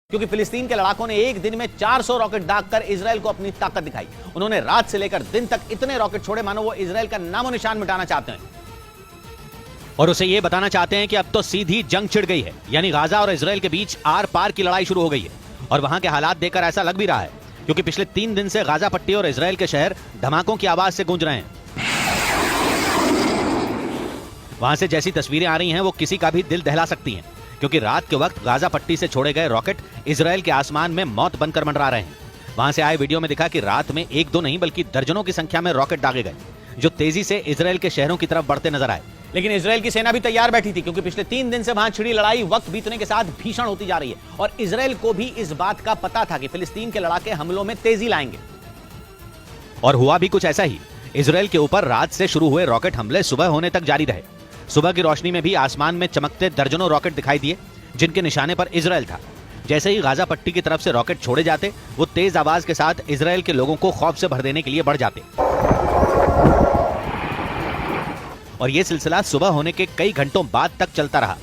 क्योंकि फिलिस्तीन के लड़ाकों ने एक दिन में 400 रॉकेट दागकर इजराइल को अपनी ताकत दिखाई। उन्होंने रात से लेकर दिन तक इतने रॉकेट छोड़े मानो वो इजराइल का नामो निशान मिटाना चाहते हैं और उसे ये बताना चाहते हैं कि अब तो सीधी जंग छिड़ गई है, यानी गाजा और इजराइल के बीच आर पार की लड़ाई शुरू हो गई है। और वहां के हालात देखकर ऐसा लग भी रहा है, क्योंकि पिछले 3 दिन से गाजा पट्टी और इजराइल के शहर धमाकों की आवाज से गूंज रहे हैं। वहां से जैसी तस्वीरें आ रही हैं वो किसी का भी दिल दहला सकती हैं, क्योंकि रात के वक्त गाजा पट्टी से छोड़े गए रॉकेट इजराइल के आसमान में मौत बनकर मंडरा रहे हैं। वहां से आए वीडियो में दिखा कि रात में 1-2 नहीं बल्कि दर्जनों की संख्या में रॉकेट दागे गए, जो तेजी से इजराइल के शहरों की तरफ बढ़ते नजर आए। लेकिन इजराइल की सेना भी तैयार बैठी थी, क्योंकि पिछले 3 दिन से वहां छिड़ी लड़ाई वक्त बीतने के साथ भीषण होती जा रही है और इजराइल को भी इस बात का पता था कि फिलिस्तीन के लड़ाके हमलों में तेजी लाएंगे। और हुआ भी कुछ ऐसा ही। इजराइल के ऊपर रात से शुरू हुए रॉकेट हमले सुबह होने तक जारी रहे। सुबह की रोशनी में भी आसमान में चमकते दर्जनों रॉकेट दिखाई दिए, जिनके निशाने पर इजराइल था। जैसे ही गाजा पट्टी की तरफ से रॉकेट छोड़े जाते, वो तेज आवाज के साथ इजराइल के लोगों को खौफ से भर देने के लिए बढ़ जाते। और यह सिलसिला सुबह होने के कई घंटों बाद तक चलता रहा।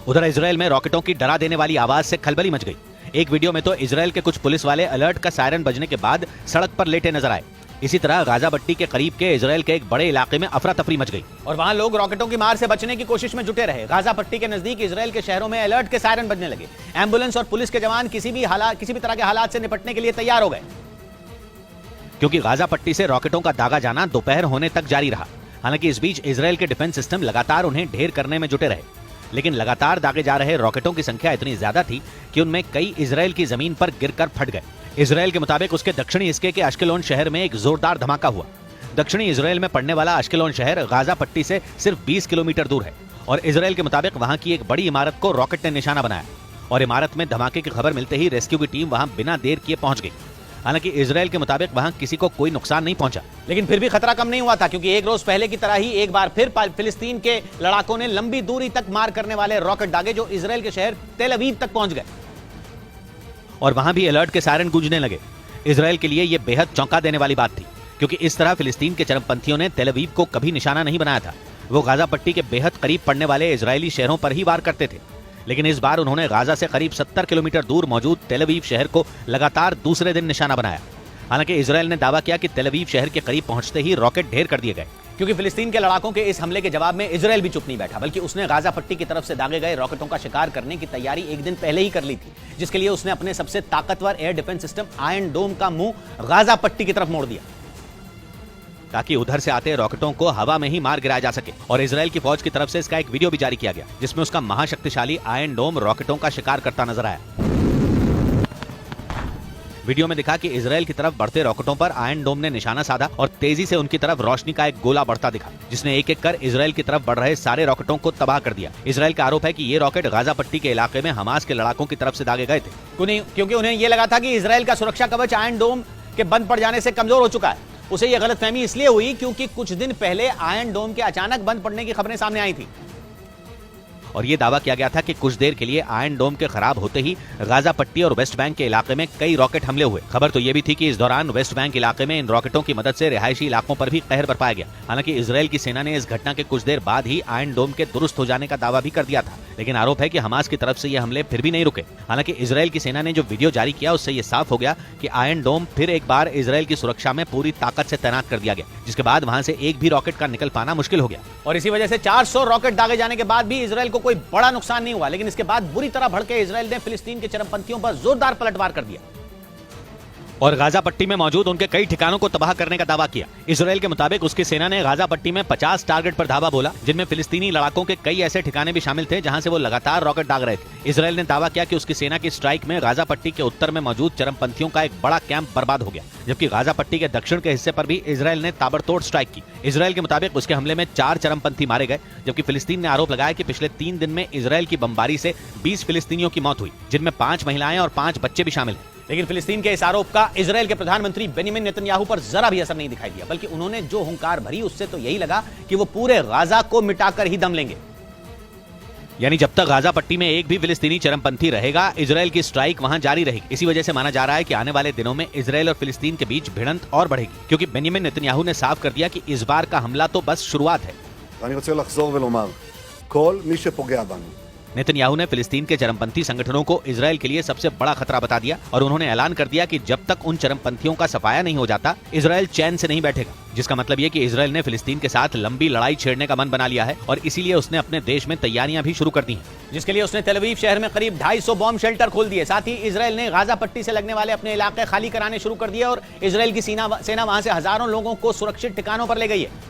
उधर इजराइल में रॉकेटों की डरा देने वाली आवाज से खलबली मच गई। एक वीडियो में तो इजराइल के कुछ पुलिस वाले अलर्ट का सायरन बजने के बाद सड़क पर लेटे नजर आए। इसी तरह गाजा पट्टी के करीब के इजराइल के एक बड़े इलाके में अफरा तफरी मच गई और वहां लोग रॉकेटों की मार से बचने की कोशिश में जुटे रहे। गाजा पट्टी के नजदीक इजराइल के शहरों में अलर्ट के सायरन बजने लगे। एम्बुलेंस और पुलिस के जवान किसी भी तरह के हालात से निपटने के लिए तैयार हो गए, क्योंकि गाजा पट्टी से रॉकेटों का दागा जाना दोपहर होने तक जारी रहा। हालांकि इस बीच इजराइल के डिफेंस सिस्टम लगातार उन्हें ढेर करने में जुटे रहे, लेकिन लगातार दागे जा रहे रॉकेटों की संख्या इतनी ज्यादा थी कि उनमें कई इजराइल की जमीन पर गिरकर फट गए। इजराइल के मुताबिक उसके दक्षिणी हिस्से के अश्केलोन शहर में एक जोरदार धमाका हुआ। दक्षिणी इजराइल में पड़ने वाला अश्केलोन शहर गाजा पट्टी से सिर्फ 20 किलोमीटर दूर है और इजराइल के मुताबिक वहां की एक बड़ी इमारत को रॉकेट ने निशाना बनाया और इमारत में धमाके की खबर मिलते ही रेस्क्यू की टीम वहां बिना देर किए पहुंच गई। हालांकि इजराइल के मुताबिक वहां किसी को कोई नुकसान नहीं पहुंचा, लेकिन फिर भी खतरा कम नहीं हुआ था, क्योंकि एक रोज पहले की तरह ही एक बार फिर फिलिस्तीन के लड़ाकों ने लंबी दूरी तक मार करने वाले रॉकेट दागे, जो इजराइल के शहर तेल अवीव तक पहुंच गए और वहां भी अलर्ट के सायरन गूंजने लगे। इजराइल के लिए यह बेहद चौंका देने वाली बात थी, क्योंकि इस तरह फिलिस्तीन के चरमपंथियों ने तेल अवीव को कभी निशाना नहीं बनाया था। वो गाजा पट्टी के बेहद करीब पड़ने वाले इजरायली शहरों पर ही वार करते थे, लेकिन इस बार उन्होंने गाजा से करीब 70 किलोमीटर दूर मौजूद तेल अवीव शहर को लगातार दूसरे दिन निशाना बनाया। हालांकि इजराइल ने दावा किया कि तेल अवीव शहर के करीब पहुंचते ही रॉकेट ढेर कर दिए गए, क्योंकि फिलिस्तीन के लड़ाकों के इस हमले के जवाब में इजराइल भी चुप नहीं बैठा, बल्कि उसने गाजा पट्टी की तरफ से दागे गए रॉकेटों का शिकार करने की तैयारी एक दिन पहले ही कर ली थी, जिसके लिए उसने अपने सबसे ताकतवर एयर डिफेंस सिस्टम आयरन डोम का मुंह गाजा पट्टी की तरफ मोड़ दिया, ताकि उधर से आते रॉकेटों को हवा में ही मार गिराया जा सके। और इजराइल की फौज की तरफ से इसका एक वीडियो भी जारी किया गया, जिसमें उसका महाशक्तिशाली आयरन डोम रॉकेटों का शिकार करता नजर आया। वीडियो में दिखा कि इजराइल की तरफ बढ़ते रॉकेटों पर आयरन डोम ने निशाना साधा और तेजी से उनकी तरफ रोशनी का एक गोला बढ़ता दिखा, जिसने एक एक कर इजराइल की तरफ बढ़ रहे सारे रॉकेटों को तबाह कर दिया। इजराइल का आरोप है कि ये रॉकेट गाजा पट्टी के इलाके में हमास के लड़ाकों की तरफ से दागे गए थे, क्योंकि उन्हें यह लगा था कि इजराइल का सुरक्षा कवच आयरन डोम के बंद पड़ जाने से कमजोर हो चुका है। उसे यह गलतफहमी इसलिए हुई क्योंकि कुछ दिन पहले आयरन डोम के अचानक बंद पड़ने की खबरें सामने आई थी और यह दावा किया गया था कि कुछ देर के लिए आयरन डोम के खराब होते ही गाजा पट्टी और वेस्ट बैंक के इलाके में कई रॉकेट हमले हुए। खबर तो यह भी थी कि इस दौरान वेस्ट बैंक इलाके में इन रॉकेटों की मदद से रिहायशी इलाकों पर भी कहर बरपाया गया। हालांकि इजराइल की सेना ने इस घटना के कुछ देर बाद ही आयरन डोम के दुरुस्त हो जाने का दावा भी कर दिया था, लेकिन आरोप है कि हमास की तरफ से ये हमले फिर भी नहीं रुके। हालांकि इजराइल की सेना ने जो वीडियो जारी किया उससे यह साफ हो गया कि आयरन डोम फिर एक बार इजराइल की सुरक्षा में पूरी ताकत से तैनात कर दिया गया, जिसके बाद वहां से एक भी रॉकेट का निकल पाना मुश्किल हो गया। और इसी वजह से 400 रॉकेट दागे जाने के बाद भी इजराइल को कोई बड़ा नुकसान नहीं हुआ, लेकिन इसके बाद बुरी तरह भड़के इजराइल ने फिलिस्तीन के चरमपंथियों पर जोरदार पलटवार कर दिया और गाजा पट्टी में मौजूद उनके कई ठिकानों को तबाह करने का दावा किया। इजराइल के मुताबिक उसकी सेना ने गाजा पट्टी में 50 टारगेट पर धावा बोला, जिनमें फिलिस्तीनी लड़ाकों के कई ऐसे ठिकाने भी शामिल थे जहां से वो लगातार रॉकेट दाग रहे थे। इजराइल ने दावा किया कि उसकी सेना की स्ट्राइक में गाजा पट्टी के उत्तर में मौजूद चरमपंथियों का एक बड़ा कैंप बर्बाद हो गया, जबकि गाजा पट्टी के दक्षिण के हिस्से पर भी इजराइल ने ताबड़तोड़ स्ट्राइक की। इजराइल के मुताबिक उसके हमले में 4 चरमपंथी मारे गए, जबकि फिलिस्तीन ने आरोप लगाया कि पिछले 3 दिन में इजराइल की बमबारी से 20 फिलिस्तीनियों की मौत हुई, जिनमें 5 महिलाएं और 5 बच्चे भी शामिल हैं। लेकिन फिलिस्तीन के इस आरोप का इजराइल के प्रधानमंत्री बेंजामिन नेतन्याहू पर जरा भी असर नहीं दिखाई दिया, बल्कि उन्होंने जो हुंकार भरी उससे तो यही लगा कि वो पूरे गाजा को मिटाकर ही दम लेंगे। यानी जब तक गाजा पट्टी में एक भी फिलिस्तीनी चरमपंथी रहेगा, इजराइल की स्ट्राइक वहां जारी रहेगी। इसी वजह से माना जा रहा है कि आने वाले दिनों में इजराइल और फिलिस्तीन के बीच भिड़ंत और बढ़ेगी, क्योंकि बेंजामिन नेतन्याहू ने साफ कर दिया कि इस बार का हमला तो बस शुरुआत है। אני רוצה לחזור ולומר, כל מי שפוגע בנו, नेतन्याहू ने फिलिस्तीन के चरमपंथी संगठनों को इजरायल के लिए सबसे बड़ा खतरा बता दिया और उन्होंने ऐलान कर दिया कि जब तक उन चरमपंथियों का सफाया नहीं हो जाता इजरायल चैन से नहीं बैठेगा। जिसका मतलब ये कि इजरायल ने फिलिस्तीन के साथ लंबी लड़ाई छेड़ने का मन बना लिया है और इसीलिए उसने अपने देश में तैयारियां भी शुरू कर दी हैं, जिसके लिए उसने तेल अवीव शहर में करीब 250 बॉम्ब शेल्टर खोल दिए। साथ ही इजरायल ने गाजा पट्टी से लगने वाले अपने इलाके खाली कराने शुरू कर दिए और इजरायल की सेना वहां से हजारों लोगों को सुरक्षित ठिकानों पर ले गई है,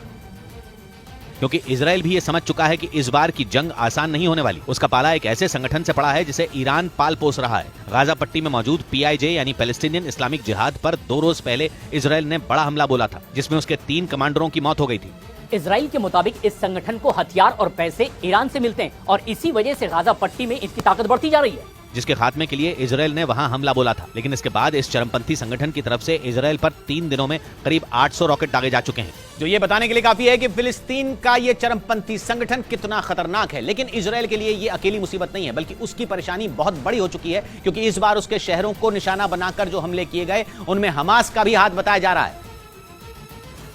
क्योंकि इजरायल भी ये समझ चुका है कि इस बार की जंग आसान नहीं होने वाली। उसका पाला एक ऐसे संगठन से पड़ा है जिसे ईरान पाल पोस रहा है। गाजा पट्टी में मौजूद PIJ यानी पैलेस्टीनियन इस्लामिक जिहाद पर 2 रोज पहले इजरायल ने बड़ा हमला बोला था, जिसमें उसके 3 कमांडरों की मौत हो गई थी। इजराइल के मुताबिक इस संगठन को हथियार और पैसे ईरान से मिलते हैं और इसी वजह से गाजा पट्टी में इसकी ताकत बढ़ती जा रही है, जिसके खात्मे के लिए इजरायल ने वहां हमला बोला था। लेकिन इसके बाद इस चरमपंथी संगठन की तरफ से इजरायल पर 3 दिनों में करीब 800 रॉकेट दागे जा चुके हैं, जो ये बताने के लिए काफी है कि फिलिस्तीन का ये चरमपंथी संगठन कितना खतरनाक है। लेकिन इजरायल के लिए ये अकेली मुसीबत नहीं है, बल्कि उसकी परेशानी बहुत बड़ी हो चुकी है, क्योंकि इस बार उसके शहरों को निशाना बनाकर जो हमले किए गए उनमें हमास का भी हाथ बताया जा रहा है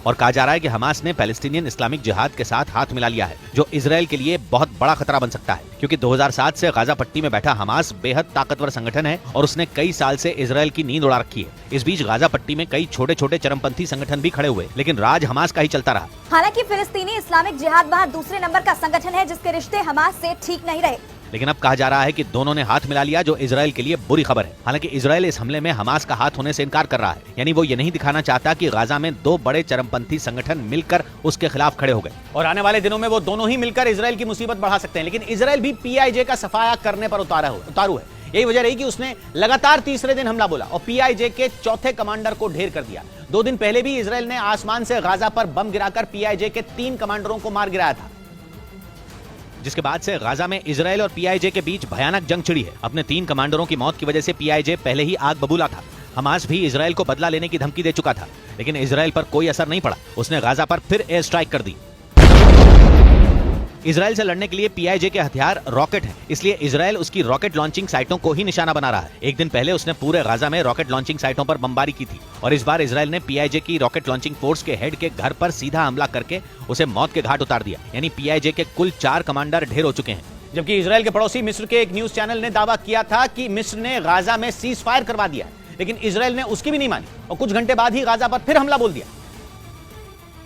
और कहा जा रहा है कि हमास ने पैलेस्टीनियन इस्लामिक जिहाद के साथ हाथ मिला लिया है, जो इजरायल के लिए बहुत बड़ा खतरा बन सकता है, क्योंकि 2007 से गाजा पट्टी में बैठा हमास बेहद ताकतवर संगठन है और उसने कई साल से इजरायल की नींद उड़ा रखी है। इस बीच गाजा पट्टी में कई छोटे छोटे चरमपंथी संगठन भी खड़े हुए, लेकिन राज हमास का ही चलता रहा। हालांकि फिलिस्तीनी इस्लामिक जिहाद वहां दूसरे नंबर का संगठन है जिसके रिश्ते हमास से ठीक नहीं रहे, लेकिन अब कहा जा रहा है कि दोनों ने हाथ मिला लिया, जो इजरायल के लिए बुरी खबर है। हालांकि इजरायल इस हमले में हमास का हाथ होने से इनकार कर रहा है, यानी वो ये नहीं दिखाना चाहता कि गाजा में 2 बड़े चरमपंथी संगठन मिलकर उसके खिलाफ खड़े हो गए और आने वाले दिनों में वो दोनों ही मिलकर इजरायल की मुसीबत बढ़ा सकते हैं। लेकिन इजरायल भी PIJ का सफाया करने पर उतारू है। यही वजह रही कि उसने लगातार तीसरे दिन हमला बोला और PIJ के चौथे कमांडर को ढेर कर दिया। 2 दिन पहले भी इजरायल ने आसमान से गाजा पर बम गिराकर PIJ के 3 कमांडरों को मार गिराया था, जिसके बाद से गाजा में इजरायल और PIJ के बीच भयानक जंग छिड़ी है। अपने 3 कमांडरों की मौत की वजह से PIJ पहले ही आग बबूला था। हमास भी इजरायल को बदला लेने की धमकी दे चुका था, लेकिन इजरायल पर कोई असर नहीं पड़ा। उसने गाजा पर फिर एयर स्ट्राइक कर दी। इजरायल से लड़ने के लिए PIJ के हथियार रॉकेट हैं, इसलिए इजरायल उसकी रॉकेट लॉन्चिंग साइटों को ही निशाना बना रहा है। एक दिन पहले उसने पूरे गाजा में रॉकेट लॉन्चिंग साइटों पर बमबारी की थी और इस बार इजरायल ने PIJ की रॉकेट लॉन्चिंग फोर्स के हेड के घर पर सीधा हमला करके उसे मौत के घाट उतार दिया। यानी PIJ के कुल 4 कमांडर ढेर हो चुके हैं। जबकि इजरायल के पड़ोसी मिस्र के एक न्यूज चैनल ने दावा किया था कि मिस्र ने गाजा में सीज फायर करवा दिया, लेकिन इजरायल ने उसकी भी नहीं मानी और कुछ घंटे बाद ही गाजा पर फिर हमला बोल दिया,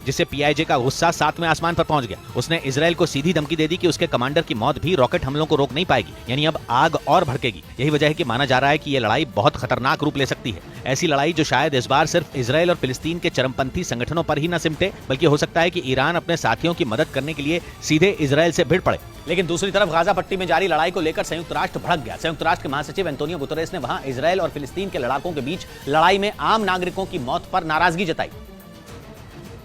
जिससे PIJ का गुस्सा 7वें आसमान पर पहुंच गया। उसने इजरायल को सीधी धमकी दे दी कि उसके कमांडर की मौत भी रॉकेट हमलों को रोक नहीं पाएगी, यानी अब आग और भड़केगी। यही वजह है कि माना जा रहा है कि यह लड़ाई बहुत खतरनाक रूप ले सकती है। ऐसी लड़ाई जो शायद इस बार सिर्फ इजरायल और फिलिस्तीन के चरमपंथी संगठनों पर ही न सिमटे, बल्कि हो सकता है कि ईरान अपने साथियों की मदद करने के लिए सीधे इजरायल से भिड़ पड़े। लेकिन दूसरी तरफ गाजा पट्टी में जारी लड़ाई को लेकर संयुक्त राष्ट्र भड़क गया। संयुक्त राष्ट्र के महासचिव एंटोनियो गुतेरेस ने वहां इजरायल और फिलिस्तीन के लड़ाकों के बीच लड़ाई में आम नागरिकों की मौत पर नाराजगी जताई,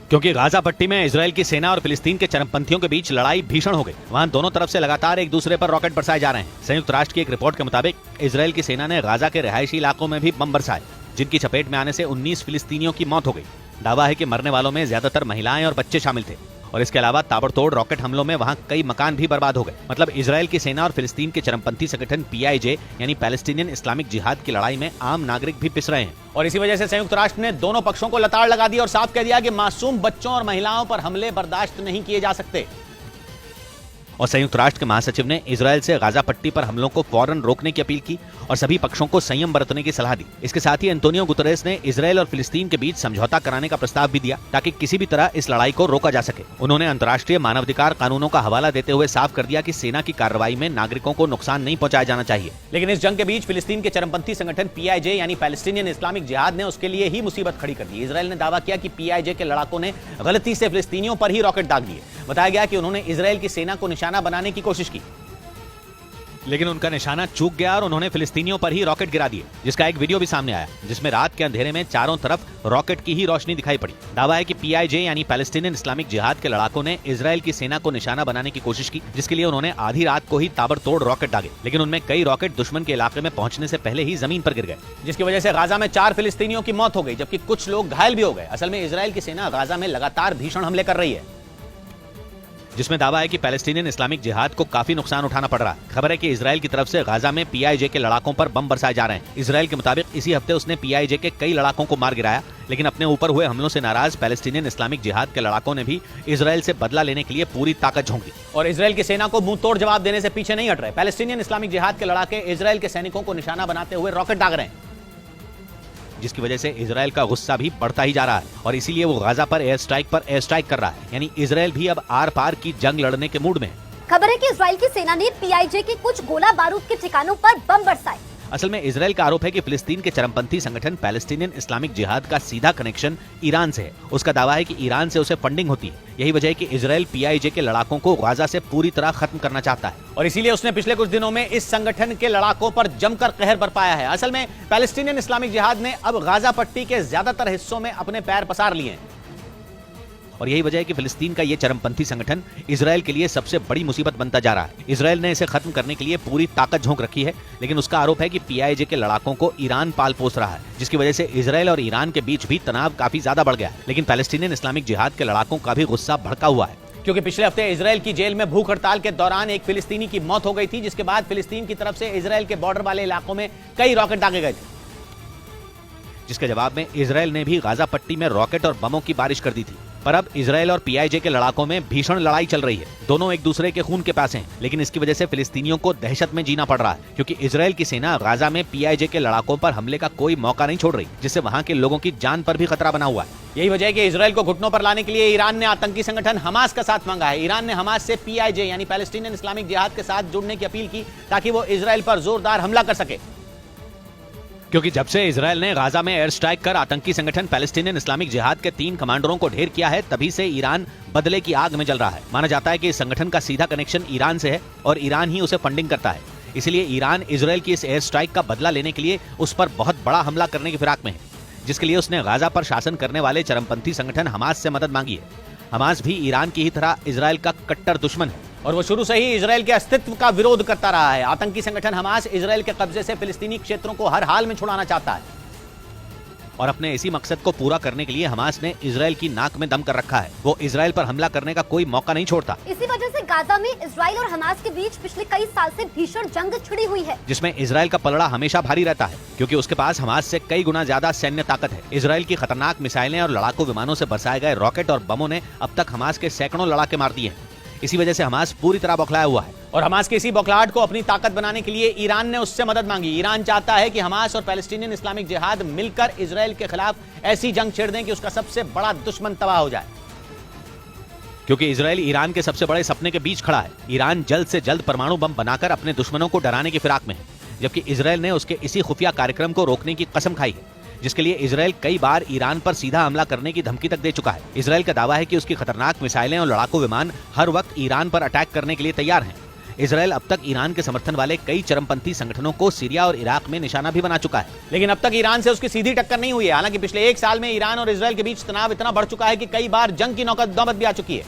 क्योंकि गाजा पट्टी में इजरायल की सेना और फिलिस्तीन के चरमपंथियों के बीच लड़ाई भीषण हो गई। वहां दोनों तरफ से लगातार एक दूसरे पर रॉकेट बरसाए जा रहे हैं। संयुक्त राष्ट्र की एक रिपोर्ट के मुताबिक इजरायल की सेना ने गाजा के रिहायशी इलाकों में भी बम बरसाए, जिनकी चपेट में आने से 19 फिलिस्तीनियों की मौत हो गई। दावा है कि मरने वालों में ज्यादातर महिलाएं और बच्चे शामिल थे और इसके अलावा ताबड़तोड़ रॉकेट हमलों में वहां कई मकान भी बर्बाद हो गए। मतलब इजरायल की सेना और फिलिस्तीन के चरमपंथी संगठन PIJ यानी पैलेस्टीनियन इस्लामिक जिहाद की लड़ाई में आम नागरिक भी पिस रहे हैं और इसी वजह से संयुक्त राष्ट्र ने दोनों पक्षों को लताड़ लगा दी और साफ कह दिया कि मासूम बच्चों और महिलाओं पर हमले बर्दाश्त नहीं किए जा सकते। और संयुक्त राष्ट्र के महासचिव ने इजरायल से गाजा पट्टी पर हमलों को फौरन रोकने की अपील की और सभी पक्षों को संयम बरतने की सलाह दी। इसके साथ ही एंटोनियो गुतेरेस ने इजरायल और फिलिस्तीन के बीच समझौता कराने का प्रस्ताव भी दिया, ताकि किसी भी तरह इस लड़ाई को रोका जा सके। उन्होंने अंतर्राष्ट्रीय मानवाधिकार कानूनों का हवाला देते हुए साफ कर दिया कि सेना की कार्रवाई में नागरिकों को नुकसान नहीं पहुंचाया जाना चाहिए। लेकिन इस जंग के बीच फिलिस्तीन के चरमपंथी संगठन PIJ यानी पैलेस्टीनियन इस्लामिक जिहाद ने उसके लिए ही मुसीबत खड़ी कर दी। इजरायल ने दावा किया कि PIJ के लड़ाकों ने गलती से फिलिस्तीनियों पर ही रॉकेट दाग दिए। बताया गया कि उन्होंने इजरायल की सेना को निशाना बनाने की कोशिश की, लेकिन उनका निशाना चूक गया और उन्होंने फिलिस्तीनियों पर ही रॉकेट गिरा दिए, जिसका एक वीडियो भी सामने आया, जिसमें रात के अंधेरे में चारों तरफ रॉकेट की ही रोशनी दिखाई पड़ी। दावा है कि PIJ यानी पैलेस्टीनियन इस्लामिक जिहाद के लड़ाकों ने इजरायल की सेना को निशाना बनाने की कोशिश की, जिसके लिए उन्होंने आधी रात को ही ताबड़तोड़ रॉकेट दागे, लेकिन उनमें कई रॉकेट दुश्मन के इलाके में पहुंचने से पहले ही जमीन पर गिर गए, जिसकी वजह से गाजा में 4 फिलिस्तीनियों की मौत हो गई, जबकि कुछ लोग घायल भी हो गए। असल में इजरायल की सेना गाजा में लगातार भीषण हमले कर रही है जिसमें दावा है कि पैलेस्टीनियन इस्लामिक जिहाद को काफी नुकसान उठाना पड़ रहा है। खबर है कि इजराइल की तरफ से गाजा में PIJ के लड़ाकों पर बम बरसाए जा रहे हैं। इजराइल के मुताबिक इसी हफ्ते उसने PIJ के कई लड़ाकों को मार गिराया, लेकिन अपने ऊपर हुए हमलों से नाराज पैलेस्टीनियन इस्लामिक जिहाद के लड़ाकों ने भी इजराइल से बदला लेने के लिए पूरी ताकत झोंक दी और इजराइल की सेना को मुंह तोड़ जवाब देने से पीछे नहीं हट रहे। पैलेस्टीनियन इस्लामिक जिहाद के लड़ाके इजराइल के सैनिकों को निशाना बनाते हुए रॉकेट दाग रहे हैं, जिसकी वजह से इजराइल का गुस्सा भी बढ़ता ही जा रहा है और इसीलिए वो गाजा पर एयर स्ट्राइक कर रहा है। यानी इजराइल भी अब आर पार की जंग लड़ने के मूड में है। खबर है कि इजराइल की सेना ने PIJ के कुछ गोला बारूद के ठिकानों पर बम बरसाए। असल में इजराइल का आरोप है कि फिलिस्तीन के चरमपंथी संगठन पैलेस्टीनियन इस्लामिक जिहाद का सीधा कनेक्शन ईरान से है। उसका दावा है कि ईरान से उसे फंडिंग होती है। यही वजह है कि इजराइल PIJ के लड़ाकों को गाजा से पूरी तरह खत्म करना चाहता है और इसीलिए उसने पिछले कुछ दिनों में इस संगठन के लड़ाकों पर जमकर कहर बरपाया है। असल में पैलेस्टीनियन इस्लामिक जिहाद ने अब गाजा पट्टी के ज्यादातर हिस्सों में अपने पैर पसार लिए हैं और यही वजह है कि फिलिस्तीन का ये चरमपंथी संगठन इजराइल के लिए सबसे बड़ी मुसीबत बनता जा रहा है। इजराइल ने इसे खत्म करने के लिए पूरी ताकत झोंक रखी है, लेकिन उसका आरोप है कि PIJ के लड़ाकों को ईरान पाल पोस रहा है, जिसकी वजह से इजराइल और ईरान के बीच भी तनाव काफी ज्यादा बढ़ गया है। लेकिन पैलेस्टीनियन इस्लामिक जिहाद के लड़ाकों का भी गुस्सा भड़का हुआ है, क्योंकि पिछले हफ्ते इजराइल की जेल में भूख हड़ताल के दौरान एक फिलिस्तीनी की मौत हो गई थी, जिसके बाद फिलिस्तीन की तरफ से इजराइल के बॉर्डर वाले इलाकों में कई रॉकेट दागे गए थे, जिसके जवाब में इजराइल ने भी गाजा पट्टी में रॉकेट और बमों की बारिश कर दी थी। पर अब इजराइल और PIJ के लड़ाकों में भीषण लड़ाई चल रही है। दोनों एक दूसरे के खून के प्यासे हैं, लेकिन इसकी वजह से फिलिस्तीनियों को दहशत में जीना पड़ रहा है, क्योंकि इजराइल की सेना गाजा में PIJ के लड़ाकों पर हमले का कोई मौका नहीं छोड़ रही, जिससे वहां के लोगों की जान पर भी खतरा बना हुआ है। यही वजह है कि इजराइल को घुटनों पर लाने के लिए ईरान ने आतंकी संगठन हमास का साथ मांगा है। ईरान ने हमास से PIJ यानी पैलेस्टीनियन इस्लामिक जिहाद के साथ जुड़ने की अपील की, ताकि वो इजराइल पर जोरदार हमला कर सके, क्योंकि जब से इजराइल ने गाजा में एयर स्ट्राइक कर आतंकी संगठन पैलेस्टीनियन इस्लामिक जिहाद के 3 कमांडरों को ढेर किया है, तभी से ईरान बदले की आग में जल रहा है। माना जाता है कि इस संगठन का सीधा कनेक्शन ईरान से है और ईरान ही उसे फंडिंग करता है। इसलिए ईरान इजराइल की इस एयर स्ट्राइक का बदला लेने के लिए उस पर बहुत बड़ा हमला करने की फिराक में है, जिसके लिए उसने गाजा पर शासन करने वाले चरमपंथी संगठन हमास से मदद मांगी है। हमास भी ईरान की ही तरह इजराइल का कट्टर दुश्मन है और वो शुरू से ही इजराइल के अस्तित्व का विरोध करता रहा है। आतंकी संगठन हमास इजराइल के कब्जे से फिलिस्तीनी क्षेत्रों को हर हाल में छुड़ाना चाहता है और अपने इसी मकसद को पूरा करने के लिए हमास ने इजराइल की नाक में दम कर रखा है। वो इजराइल पर हमला करने का कोई मौका नहीं छोड़ता। इसी वजह से गाजा में इजराइल और हमास के बीच पिछले कई साल से भीषण जंग छिड़ी हुई है, जिसमें इजराइल का पलड़ा हमेशा भारी रहता है, क्योंकि उसके पास हमास से कई गुना ज्यादा सैन्य ताकत है। इजराइल की खतरनाक मिसाइलें और लड़ाकू विमानों से बरसाए गए रॉकेट और बमों ने अब तक हमास के सैकड़ों लड़ाके मार दिए हैं। इसी वजह से हमास पूरी तरह बौखलाया हुआ है और हमास की इसी बौखलाहट को अपनी ताकत बनाने के लिए ईरान ने उससे मदद मांगी। ईरान चाहता है कि हमास और पैलेस्टीनियन इस्लामिक जिहाद मिलकर इजराइल के खिलाफ ऐसी जंग छेड़ दें कि उसका सबसे बड़ा दुश्मन तबाह हो जाए, क्योंकि इजराइल ईरान के सबसे बड़े सपने के बीच खड़ा है। ईरान जल्द से जल्द परमाणु बम बनाकर अपने दुश्मनों को डराने की फिराक में है, जबकि इजराइल ने उसके इसी खुफिया कार्यक्रम को रोकने की कसम खाई है, जिसके लिए इजराइल कई बार ईरान पर सीधा हमला करने की धमकी तक दे चुका है। इजराइल का दावा है कि उसकी खतरनाक मिसाइलें और लड़ाकू विमान हर वक्त ईरान पर अटैक करने के लिए तैयार हैं। इजराइल अब तक ईरान के समर्थन वाले कई चरमपंथी संगठनों को सीरिया और इराक में निशाना भी बना चुका है, लेकिन अब तक ईरान से उसकी सीधी टक्कर नहीं हुई है। हालांकि पिछले 1 साल में ईरान और इजराइल के बीच तनाव इतना बढ़ चुका है कि कई बार जंग की नौबत भी आ चुकी है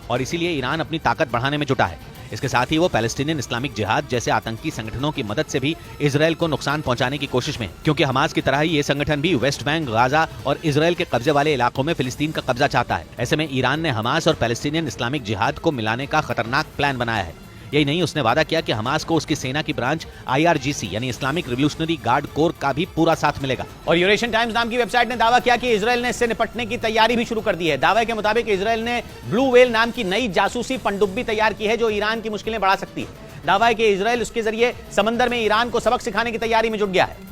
और इसीलिए ईरान अपनी ताकत बढ़ाने में जुटा है। इसके साथ ही वो पैलेस्टीनियन इस्लामिक जिहाद जैसे आतंकी संगठनों की मदद से भी इजराइल को नुकसान पहुंचाने की कोशिश में, क्योंकि हमास की तरह ही ये संगठन भी वेस्ट बैंक, गाजा और इजराइल के कब्जे वाले इलाकों में फिलिस्तीन का कब्जा चाहता है। ऐसे में ईरान ने हमास और पैलेस्टीनियन इस्लामिक जिहाद को मिलाने का खतरनाक प्लान बनाया है। यही नहीं, उसने वादा किया कि हमास को उसकी सेना की ब्रांच IRGC यानी इस्लामिक रिवोल्यूशनरी गार्ड कोर का भी पूरा साथ मिलेगा। और यूरेशियन टाइम्स नाम की वेबसाइट ने दावा किया कि इजराइल ने इससे निपटने की तैयारी भी शुरू कर दी है। दावे के मुताबिक इजराइल ने ब्लू वेल नाम की नई जासूसी पनडुब्बी तैयार की है, जो ईरान की मुश्किलें बढ़ा सकती है। दावा है कि इजराइल उसके जरिए समंदर में ईरान को सबक सिखाने की तैयारी में जुट गया है,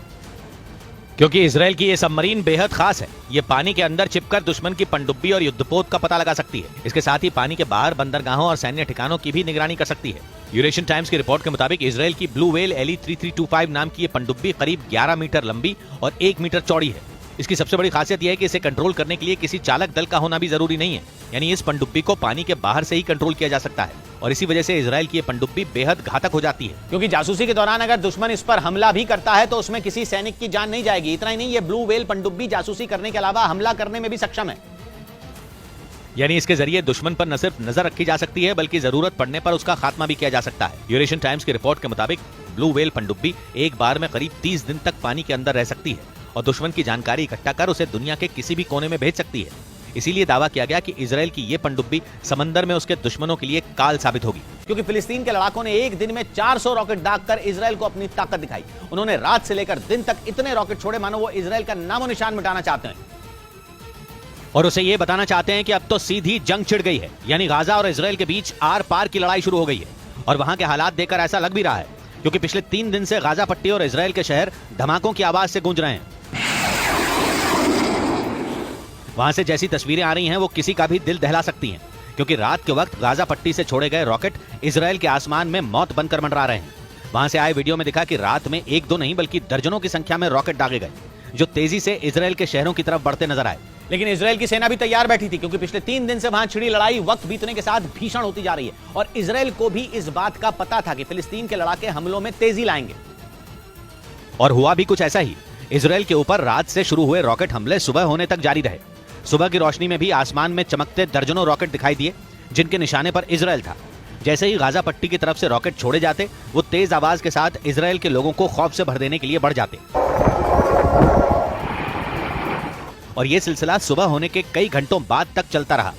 क्योंकि इजराइल की ये सबमरीन बेहद खास है। ये पानी के अंदर छिपकर दुश्मन की पनडुब्बी और युद्धपोत का पता लगा सकती है। इसके साथ ही पानी के बाहर बंदरगाहों और सैन्य ठिकानों की भी निगरानी कर सकती है। यूरेशियन टाइम्स की रिपोर्ट के मुताबिक इजराइल की ब्लू वेल LE 3325 नाम की ये पनडुब्बी करीब 11 मीटर लंबी और 1 मीटर चौड़ी है। इसकी सबसे बड़ी खासियत यह है कि इसे कंट्रोल करने के लिए किसी चालक दल का होना भी जरूरी नहीं है, यानी इस पनडुब्बी को पानी के बाहर से ही कंट्रोल किया जा सकता है और इसी वजह से इजराइल की ये पनडुब्बी बेहद घातक हो जाती है, क्योंकि जासूसी के दौरान अगर दुश्मन इस पर हमला भी करता है तो उसमें किसी सैनिक की जान नहीं जाएगी। इतना ही नहीं, ये ब्लू वेल पनडुब्बी जासूसी करने के अलावा हमला करने में भी सक्षम है, यानी इसके जरिए दुश्मन पर न सिर्फ नजर रखी जा सकती है बल्कि जरूरत पड़ने पर उसका खात्मा भी किया जा सकता है। यूरेशियन टाइम्स की रिपोर्ट के मुताबिक ब्लू वेल पनडुब्बी एक बार में करीब 30 दिन तक पानी के अंदर रह सकती है और दुश्मन की जानकारी इकट्ठा कर उसे दुनिया के किसी भी कोने में भेज सकती है। इसीलिए दावा किया गया कि इजराइल की ये पनडुब्बी समंदर में उसके दुश्मनों के लिए काल साबित होगी। क्योंकि फिलिस्तीन के लड़ाकों ने एक दिन में 400 रॉकेट दागकर इजराइल को अपनी ताकत दिखाई। उन्होंने रात से लेकर दिन तक इतने रॉकेट छोड़े मानो वो इजराइल का नामो निशान मिटाना चाहते हैं और उसे ये बताना चाहते हैं कि अब तो सीधी जंग छिड़ गई है, यानी गाजा और इजराइल के बीच आर पार की लड़ाई शुरू हो गई है। और वहां के हालात देखकर ऐसा लग भी रहा है, क्योंकि पिछले 3 दिन से गाजा पट्टी और इजराइल के शहर धमाकों की आवाज से गूंज रहे हैं। वहां से जैसी तस्वीरें आ रही हैं वो किसी का भी दिल दहला सकती हैं, क्योंकि रात के वक्त गाजा पट्टी से छोड़े गए रॉकेट इजराइल के आसमान में मौत बनकर मंडरा रहे हैं। वहां से आए वीडियो में दिखा कि रात में 1-2 नहीं बल्कि दर्जनों की संख्या में रॉकेट दागे गए, जो तेजी से इजराइल के शहरों की तरफ बढ़ते नजर आए। लेकिन इजराइल की सेना भी तैयार बैठी थी, क्योंकि पिछले 3 दिन से वहां छिड़ी लड़ाई वक्त बीतने के साथ भीषण होती जा रही है और इजराइल को भी इस बात का पता था कि फिलिस्तीन के लड़ाके हमलों में तेजी लाएंगे। और हुआ भी कुछ ऐसा ही। इजराइल के ऊपर रात से शुरू हुए रॉकेट हमले सुबह होने तक जारी रहे। सुबह की रोशनी में भी आसमान में चमकते दर्जनों रॉकेट दिखाई दिए, जिनके निशाने पर इजराइल था। जैसे ही गाजा पट्टी की तरफ से रॉकेट छोड़े जाते, वो तेज आवाज के साथ इजराइल के लोगों को खौफ से भर देने के लिए बढ़ जाते। और यह सिलसिला सुबह होने के कई घंटों बाद तक चलता रहा।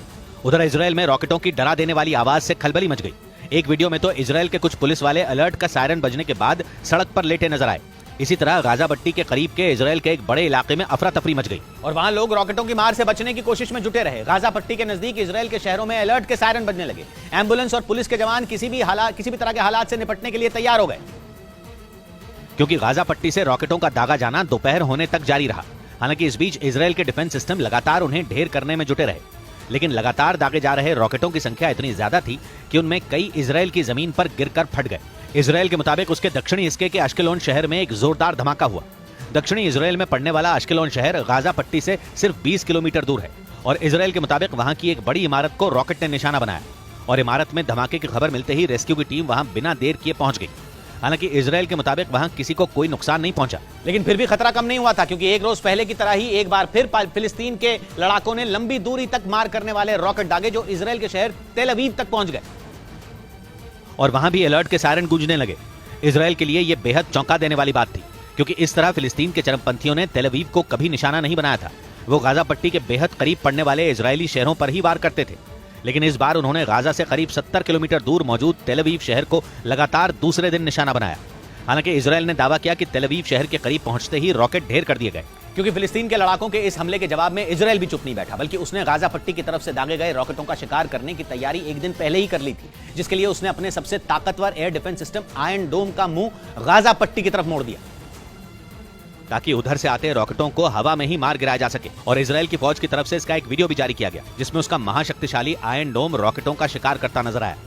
उधर इजराइल में रॉकेटों की डरा देने वाली आवाज से खलबली मच गई। एक वीडियो में तो इजराइल के कुछ पुलिस वाले अलर्ट का सायरन बजने के बाद सड़क पर लेटे नजर आए। इसी तरह गाजा पट्टी के करीब के इजराइल के एक बड़े इलाके में अफरा तफरी मच गई और वहां लोग रॉकेटों की मार से बचने की कोशिश में जुटे रहे। गाजा पट्टी के नजदीक इजराइल के शहरों में अलर्ट के सायरन बजने लगे। एम्बुलेंस और पुलिस के जवान किसी भी तरह के हालात से निपटने के लिए तैयार हो गए, क्योंकि गाजा पट्टी से रॉकेटों का दागा जाना दोपहर होने तक जारी रहा। हालांकि इस बीच इजराइल के डिफेंस सिस्टम लगातार उन्हें ढेर करने में जुटे रहे, लेकिन लगातार दागे जा रहे रॉकेटों की संख्या इतनी ज्यादा थी कि उनमें कई इजराइल की जमीन पर गिरकर फट गए। इजराइल के मुताबिक उसके दक्षिणी हिस्से के अश्केलोन शहर में एक जोरदार धमाका हुआ। दक्षिणी इजराइल में पड़ने वाला अश्केलोन शहर गाजा पट्टी से सिर्फ 20 किलोमीटर दूर है और इजराइल के मुताबिक वहां की एक बड़ी इमारत को रॉकेट ने निशाना बनाया और इमारत में धमाके की खबर मिलते ही रेस्क्यू की टीम वहां बिना देर किए पहुंच गई। हालांकि इजराइल के मुताबिक वहां किसी को कोई नुकसान नहीं पहुंचा, लेकिन फिर भी खतरा कम नहीं हुआ था, क्योंकि एक रोज पहले की तरह ही एक बार फिर फिलिस्तीन के लड़ाकों ने लंबी दूरी तक मार करने वाले रॉकेट दागे, जो इजराइल के शहर तेल अवीव तक पहुंच गए और वहां भी अलर्ट के सायरन गूंजने लगे। इजराइल के लिए यह बेहद चौंका देने वाली बात थी, क्योंकि इस तरह फिलिस्तीन के चरमपंथियों ने तेल अवीव को कभी निशाना नहीं बनाया था। वो गाजा पट्टी के बेहद करीब पड़ने वाले इजरायली शहरों पर ही वार करते थे, लेकिन इस बार उन्होंने गाजा से करीब 70 किलोमीटर दूर मौजूद तेल अवीव शहर को लगातार दूसरे दिन निशाना बनाया। हालांकि इजराइल ने दावा किया कि तेल अवीव शहर के करीब पहुंचते ही रॉकेट ढेर कर दिए गए, क्योंकि फिलिस्तीन के लड़ाकों के इस हमले के जवाब में इजराइल भी चुप नहीं बैठा, बल्कि उसने गाजा पट्टी की तरफ से दागे गए रॉकेटों का शिकार करने की तैयारी एक दिन पहले ही कर ली थी, जिसके लिए उसने अपने सबसे ताकतवर एयर डिफेंस सिस्टम आयरन डोम का मुंह गाजा पट्टी की तरफ मोड़ दिया, ताकि उधर से आते रॉकेटों को हवा में ही मार गिराया जा सके। और इजराइल की फौज की तरफ से इसका एक वीडियो भी जारी किया गया, जिसमें उसका महाशक्तिशाली आयरन डोम रॉकेटों का शिकार करता नजर आया।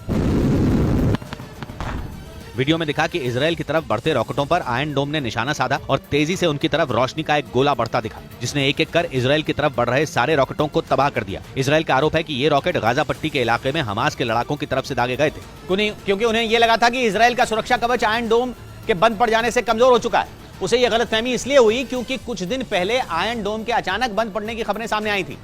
वीडियो में दिखा कि इजराइल की तरफ बढ़ते रॉकेटों पर आयरन डोम ने निशाना साधा और तेजी से उनकी तरफ रोशनी का एक गोला बढ़ता दिखा, जिसने एक एक कर इजराइल की तरफ बढ़ रहे सारे रॉकेटों को तबाह कर दिया। इजराइल का आरोप है कि ये रॉकेट गाजा पट्टी के इलाके में हमास के लड़ाकों की तरफ से दागे गए थे, क्योंकि उन्हें यह लगा था कि इजराइल का सुरक्षा कवच आयरन डोम के बंद पड़ जाने से कमजोर हो चुका है। उसे यह गलतफहमी इसलिए हुई क्योंकि कुछ दिन पहले आयरन डोम के अचानक बंद पड़ने की खबरें सामने आई थी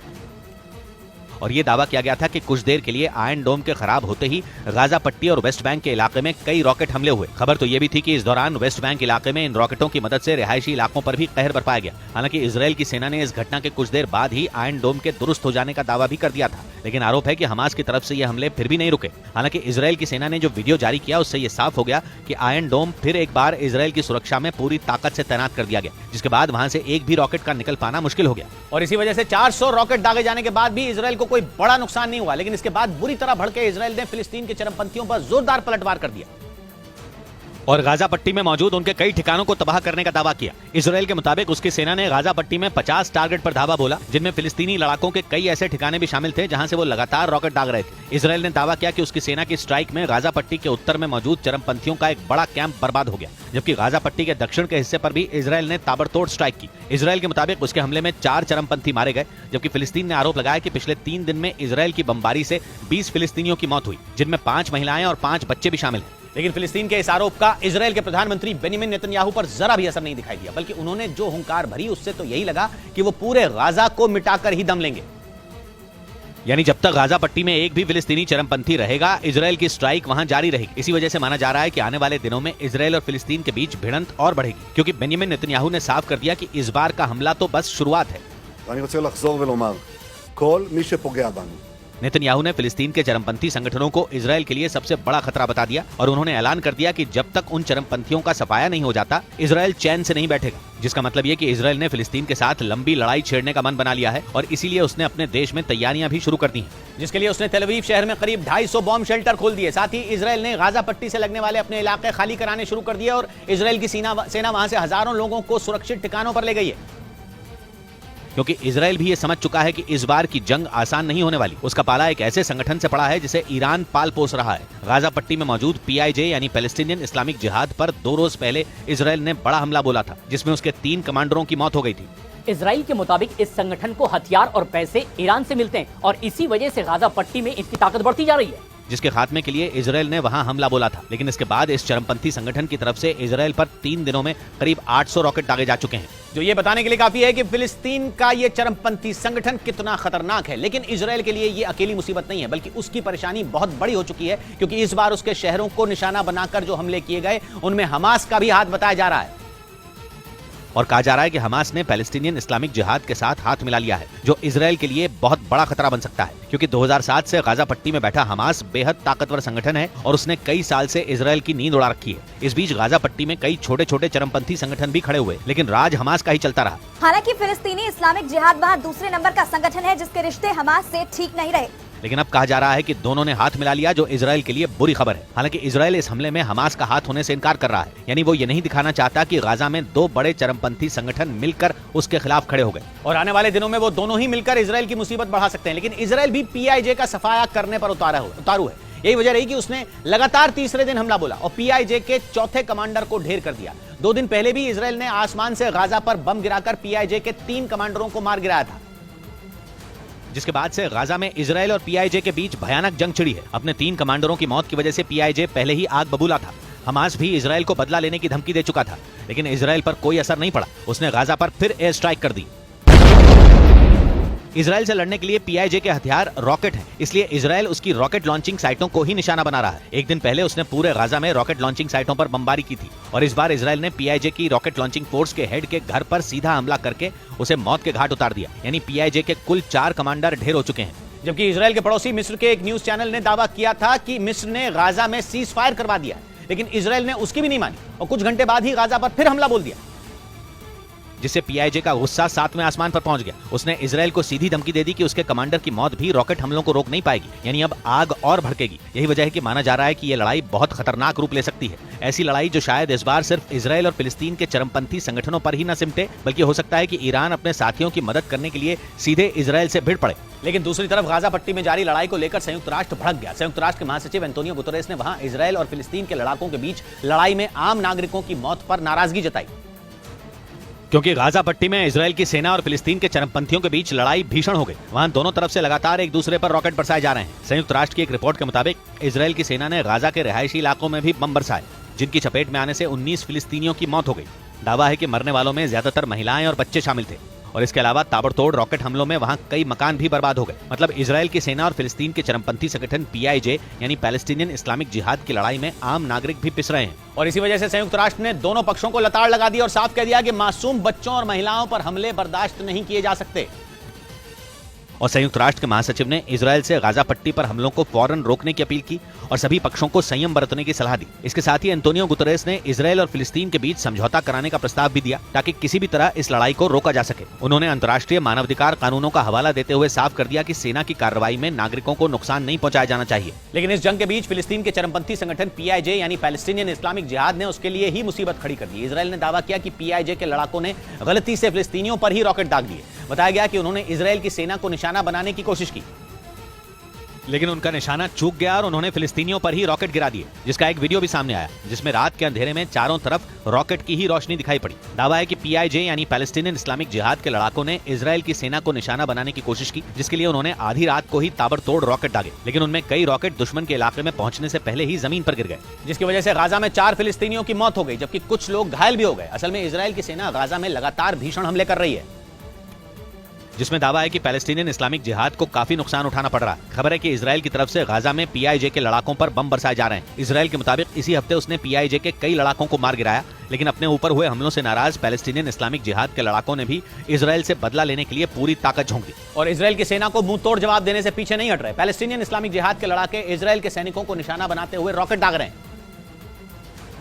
और यह दावा किया गया था कि कुछ देर के लिए आयरन डोम के खराब होते ही गाजा पट्टी और वेस्ट बैंक के इलाके में कई रॉकेट हमले हुए। खबर तो यह भी थी कि इस दौरान वेस्ट बैंक इलाके में इन रॉकेटों की मदद से रिहायशी इलाकों पर भी कहर बरपाया गया। हालांकि इजराइल की सेना ने इस घटना के कुछ देर बाद ही आयरन डोम के दुरुस्त हो जाने का दावा भी कर दिया था, लेकिन आरोप है कि हमास की तरफ से ये हमले फिर भी नहीं रुके। हालांकि इजराइल की सेना ने जो वीडियो जारी किया उससे यह साफ हो गया कि आयरन डोम फिर एक बार इजराइल की सुरक्षा में पूरी ताकत से तैनात कर दिया गया, जिसके बाद वहां से एक भी रॉकेट का निकल पाना मुश्किल हो गया। और इसी वजह से 400 रॉकेट दागे जाने के बाद भी इजराइल को कोई बड़ा नुकसान नहीं हुआ, लेकिन इसके बाद बुरी तरह भड़के इजराइल ने फिलिस्तीन के चरमपंथियों पर जोरदार पलटवार कर दिया और गाजा पट्टी में मौजूद उनके कई ठिकानों को तबाह करने का दावा किया। इजराइल के मुताबिक उसकी सेना ने गाजा पट्टी में 50 टारगेट पर धावा बोला, जिनमें फिलिस्तीनी लड़ाकों के कई ऐसे ठिकाने भी शामिल थे जहां से वो लगातार रॉकेट दाग रहे थे। इजराइल ने दावा किया कि उसकी सेना की स्ट्राइक में गाजा पट्टी के उत्तर में मौजूद चरमपंथियों का एक बड़ा कैंप बर्बाद हो गया, जबकि गाजा पट्टी के दक्षिण के हिस्से पर भी इजराइल ने ताबड़तोड़ स्ट्राइक की। इजराइल के मुताबिक उसके हमले में 4 चरमपंथी मारे गए, जबकि फिलिस्तीन ने आरोप लगाया कि पिछले 3 दिन में इजराइल की बमबारी से 20 फिलिस्तीनियों की मौत हुई, जिनमें 5 महिलाएं और 5 बच्चे भी शामिल हैं। लेकिन फिलिस्तीन के इस आरोप का इजराइल के प्रधानमंत्री बेनियामिन नेतन्याहू पर जरा भी असर नहीं दिखाई दिया, बल्कि उन्होंने जो हुंकार भरी उससे तो यही लगा कि वो पूरे गाजा को मिटाकर ही दम लेंगे। यानी जब तक गाजा पट्टी में एक भी फिलिस्तीनी चरमपंथी रहेगा, इजराइल की स्ट्राइक वहां जारी रहेगी। इसी वजह से माना जा रहा है कि आने वाले दिनों में इजराइल और फिलिस्तीन के बीच भिड़ंत और बढ़ेगी, क्योंकि बेनियामिन नेतन्याहू ने साफ कर दिया कि इस बार का हमला तो बस शुरुआत है। ואני רוצה לחזור ולומר, כל מי שפוגע בנו. नेतन्याहू ने फिलिस्तीन के चरमपंथी संगठनों को इजरायल के लिए सबसे बड़ा खतरा बता दिया और उन्होंने ऐलान कर दिया कि जब तक उन चरमपंथियों का सफाया नहीं हो जाता इजरायल चैन से नहीं बैठेगा। जिसका मतलब ये कि इजरायल ने फिलिस्तीन के साथ लंबी लड़ाई छेड़ने का मन बना लिया है और इसीलिए उसने अपने देश में तैयारियां भी शुरू कर दी हैं, जिसके लिए उसने तेल अवीव शहर में करीब 250 बॉम्ब शेल्टर खोल दिए। साथ ही इजरायल ने गाजा पट्टी से लगने वाले अपने इलाके खाली कराने शुरू कर दिए और इजरायल की सेना वहां से हजारों लोगों को सुरक्षित ठिकानों पर ले गई है, क्योंकि इजरायल भी ये समझ चुका है कि इस बार की जंग आसान नहीं होने वाली। उसका पाला एक ऐसे संगठन से पड़ा है जिसे ईरान पाल पोस रहा है। गाजा पट्टी में मौजूद PIJ यानी पैलेस्टीनियन इस्लामिक जिहाद पर 2 रोज पहले इजरायल ने बड़ा हमला बोला था, जिसमें उसके 3 कमांडरों की मौत हो गई थी। इजराइल के मुताबिक इस संगठन को हथियार और पैसे ईरान से मिलते हैं और इसी वजह से गाजा पट्टी में इसकी ताकत बढ़ती जा रही है, जिसके खात्मे के लिए इजरायल ने वहां हमला बोला था। लेकिन इसके बाद इस चरमपंथी संगठन की तरफ से इजरायल पर 3 दिनों में करीब 800 रॉकेट दागे जा चुके हैं, जो ये बताने के लिए काफी है कि फिलिस्तीन का ये चरमपंथी संगठन कितना खतरनाक है। लेकिन इजरायल के लिए ये अकेली मुसीबत नहीं है, बल्कि उसकी परेशानी बहुत बड़ी हो चुकी है, क्योंकि इस बार उसके शहरों को निशाना बनाकर जो हमले किए गए उनमें हमास का भी हाथ बताया जा रहा है। और कहा जा रहा है कि हमास ने पैलेस्टीनियन इस्लामिक जिहाद के साथ हाथ मिला लिया है, जो इजरायल के लिए बहुत बड़ा खतरा बन सकता है, क्योंकि 2007 से गाजा पट्टी में बैठा हमास बेहद ताकतवर संगठन है और उसने कई साल से इजरायल की नींद उड़ा रखी है। इस बीच गाजा पट्टी में कई छोटे छोटे चरमपंथी संगठन भी खड़े हुए, लेकिन राज हमास का ही चलता रहा। हालांकि फिलिस्तीनी इस्लामिक जिहाद वहां दूसरे नंबर का संगठन है जिसके रिश्ते हमास से ठीक नहीं रहे। लेकिन अब कहा जा रहा है कि दोनों ने हाथ मिला लिया, जो इजरायल के लिए बुरी खबर है। हालांकि इजरायल इस हमले में हमास का हाथ होने से इनकार कर रहा है, यानी वो ये नहीं दिखाना चाहता कि गाजा में 2 बड़े चरमपंथी संगठन मिलकर उसके खिलाफ खड़े हो गए और आने वाले दिनों में वो दोनों ही मिलकर इजरायल की मुसीबत बढ़ा सकते हैं। लेकिन इजरायल भी PIJ का सफाया करने पर उतारू है। यही वजह रही कि उसने लगातार तीसरे दिन हमला बोला और PIJ के चौथे कमांडर को ढेर कर दिया। 2 दिन पहले भी इजरायल ने आसमान से गाजा पर बम गिराकर PIJ के 3 कमांडरों को मार गिराया था, जिसके बाद से गाजा में इजरायल और PIJ के बीच भयानक जंग छिड़ी है। अपने 3 कमांडरों की मौत की वजह से PIJ पहले ही आग बबूला था। हमास भी इजरायल को बदला लेने की धमकी दे चुका था, लेकिन इजरायल पर कोई असर नहीं पड़ा। उसने गाजा पर फिर एयर स्ट्राइक कर दी। इजरायल से लड़ने के लिए PIJ के हथियार रॉकेट हैं, इसलिए इजरायल उसकी रॉकेट लॉन्चिंग साइटों को ही निशाना बना रहा है। एक दिन पहले उसने पूरे गाजा में रॉकेट लॉन्चिंग साइटों पर बमबारी की थी और इस बार इजरायल ने PIJ की रॉकेट लॉन्चिंग फोर्स के हेड के घर पर सीधा हमला करके उसे मौत के घाट उतार दिया। यानी PIJ के कुल 4 कमांडर ढेर हो चुके हैं। जबकि इजरायल के पड़ोसी मिस्र के एक न्यूज चैनल ने दावा किया था कि मिस्र ने गाजा में सीज फायर करवा दिया, लेकिन इजरायल ने उसकी भी नहीं मानी और कुछ घंटे बाद ही गाजा पर फिर हमला बोल दिया, जिससे PIJ का गुस्सा 7वें आसमान पर पहुंच गया। उसने इजरायल को सीधी धमकी दे दी कि उसके कमांडर की मौत भी रॉकेट हमलों को रोक नहीं पाएगी, यानी अब आग और भड़केगी। यही वजह है कि माना जा रहा है कि यह लड़ाई बहुत खतरनाक रूप ले सकती है। ऐसी लड़ाई जो शायद इस बार सिर्फ इजरायल और फिलिस्तीन के चरमपंथी संगठनों पर ही न सिमटे, बल्कि हो सकता है कि ईरान अपने साथियों की मदद करने के लिए सीधे इजरायल से भिड़ पड़े। लेकिन दूसरी तरफ गाजा पट्टी में जारी लड़ाई को लेकर संयुक्त राष्ट्र भड़क गया। संयुक्त राष्ट्र के महासचिव एंटोनियो गुतेरेस ने वहां इजरायल और फिलिस्तीन के लड़ाकों के बीच लड़ाई में आम नागरिकों की मौत पर नाराजगी जताई, क्योंकि गाजा पट्टी में इजरायल की सेना और फिलिस्तीन के चरमपंथियों के बीच लड़ाई भीषण हो गई। वहां दोनों तरफ से लगातार एक दूसरे पर रॉकेट बरसाए जा रहे हैं। संयुक्त राष्ट्र की एक रिपोर्ट के मुताबिक इजरायल की सेना ने गाजा के रिहायशी इलाकों में भी बम बरसाए, जिनकी चपेट में आने से 19 फिलिस्तीनियों की मौत हो गई। दावा है कि मरने वालों में ज्यादातर महिलाएं और बच्चे शामिल थे और इसके अलावा ताबड़तोड़ रॉकेट हमलों में वहां कई मकान भी बर्बाद हो गए। मतलब इजरायल की सेना और फिलिस्तीन के चरमपंथी संगठन PIJ यानी पैलेस्टीनियन इस्लामिक जिहाद की लड़ाई में आम नागरिक भी पिस रहे हैं। और इसी वजह से संयुक्त राष्ट्र ने दोनों पक्षों को लताड़ लगा दी और साफ कह दिया कि मासूम बच्चों और महिलाओं पर हमले बर्दाश्त नहीं किए जा सकते। और संयुक्त राष्ट्र के महासचिव ने इजरायल से गाजा पट्टी पर हमलों को फौरन रोकने की अपील की और सभी पक्षों को संयम बरतने की सलाह दी। इसके साथ ही एंटोनियो गुतेरेस ने इजरायल और फिलिस्तीन के बीच समझौता कराने का प्रस्ताव भी दिया, ताकि किसी भी तरह इस लड़ाई को रोका जा सके। उन्होंने अंतर्राष्ट्रीय मानवाधिकार कानूनों का हवाला देते हुए साफ कर दिया कि सेना की कार्रवाई में नागरिकों को नुकसान नहीं पहुंचाया जाना चाहिए। लेकिन इस जंग के बीच फिलिस्तीन के चरमपंथी संगठन PIJ यानी पैलेस्टीनियन इस्लामिक जिहाद ने उसके लिए ही मुसीबत खड़ी कर दी। इजरायल ने दावा किया कि PIJ के लड़ाकों ने गलती से फिलिस्तीनियों पर ही रॉकेट दाग दिए। बताया गया कि उन्होंने इजरायल की सेना को निशाना बनाने की कोशिश की, लेकिन उनका निशाना चूक गया और उन्होंने फिलिस्तीनियों पर ही रॉकेट गिरा दिए, जिसका एक वीडियो भी सामने आया, जिसमें रात के अंधेरे में चारों तरफ रॉकेट की ही रोशनी दिखाई पड़ी। दावा है कि PIJ यानी पैलेस्टीनियन इस्लामिक जिहाद के लड़ाकों ने इजरायल की सेना को निशाना बनाने की कोशिश की, जिसके लिए उन्होंने आधी रात को ही ताबड़तोड़ रॉकेट दागे, लेकिन उनमें कई रॉकेट दुश्मन के इलाके में पहुंचने से पहले ही जमीन पर गिर गए, जिसकी वजह से गाजा में 4 फिलिस्तीनियों की मौत हो गई, जबकि कुछ लोग घायल भी हो गए। असल में इजरायल की सेना गाजा में लगातार भीषण हमले कर रही है, जिसमें दावा है कि पैलेस्टीनियन इस्लामिक जिहाद को काफी नुकसान उठाना पड़ रहा है। खबर है कि इजरायल की तरफ से गाजा में PIJ के लड़ाकों पर बम बरसाए जा रहे हैं। इजरायल के मुताबिक इसी हफ्ते उसने PIJ के कई लड़ाकों को मार गिराया, लेकिन अपने ऊपर हुए हमलों से नाराज पैलेस्टीनियन इस्लामिक जिहाद के लड़ाकों ने भी इजराइल से बदला लेने के लिए पूरी ताकत झोंक दी और इजराइल की सेना को मुंह तोड़ जवाब देने से पीछे नहीं हट रहे। पैलेस्टीनियन इस्लामिक जिहाद के लड़ाके इजराइल के सैनिकों को निशाना बनाते हुए रॉकेट दाग रहे हैं,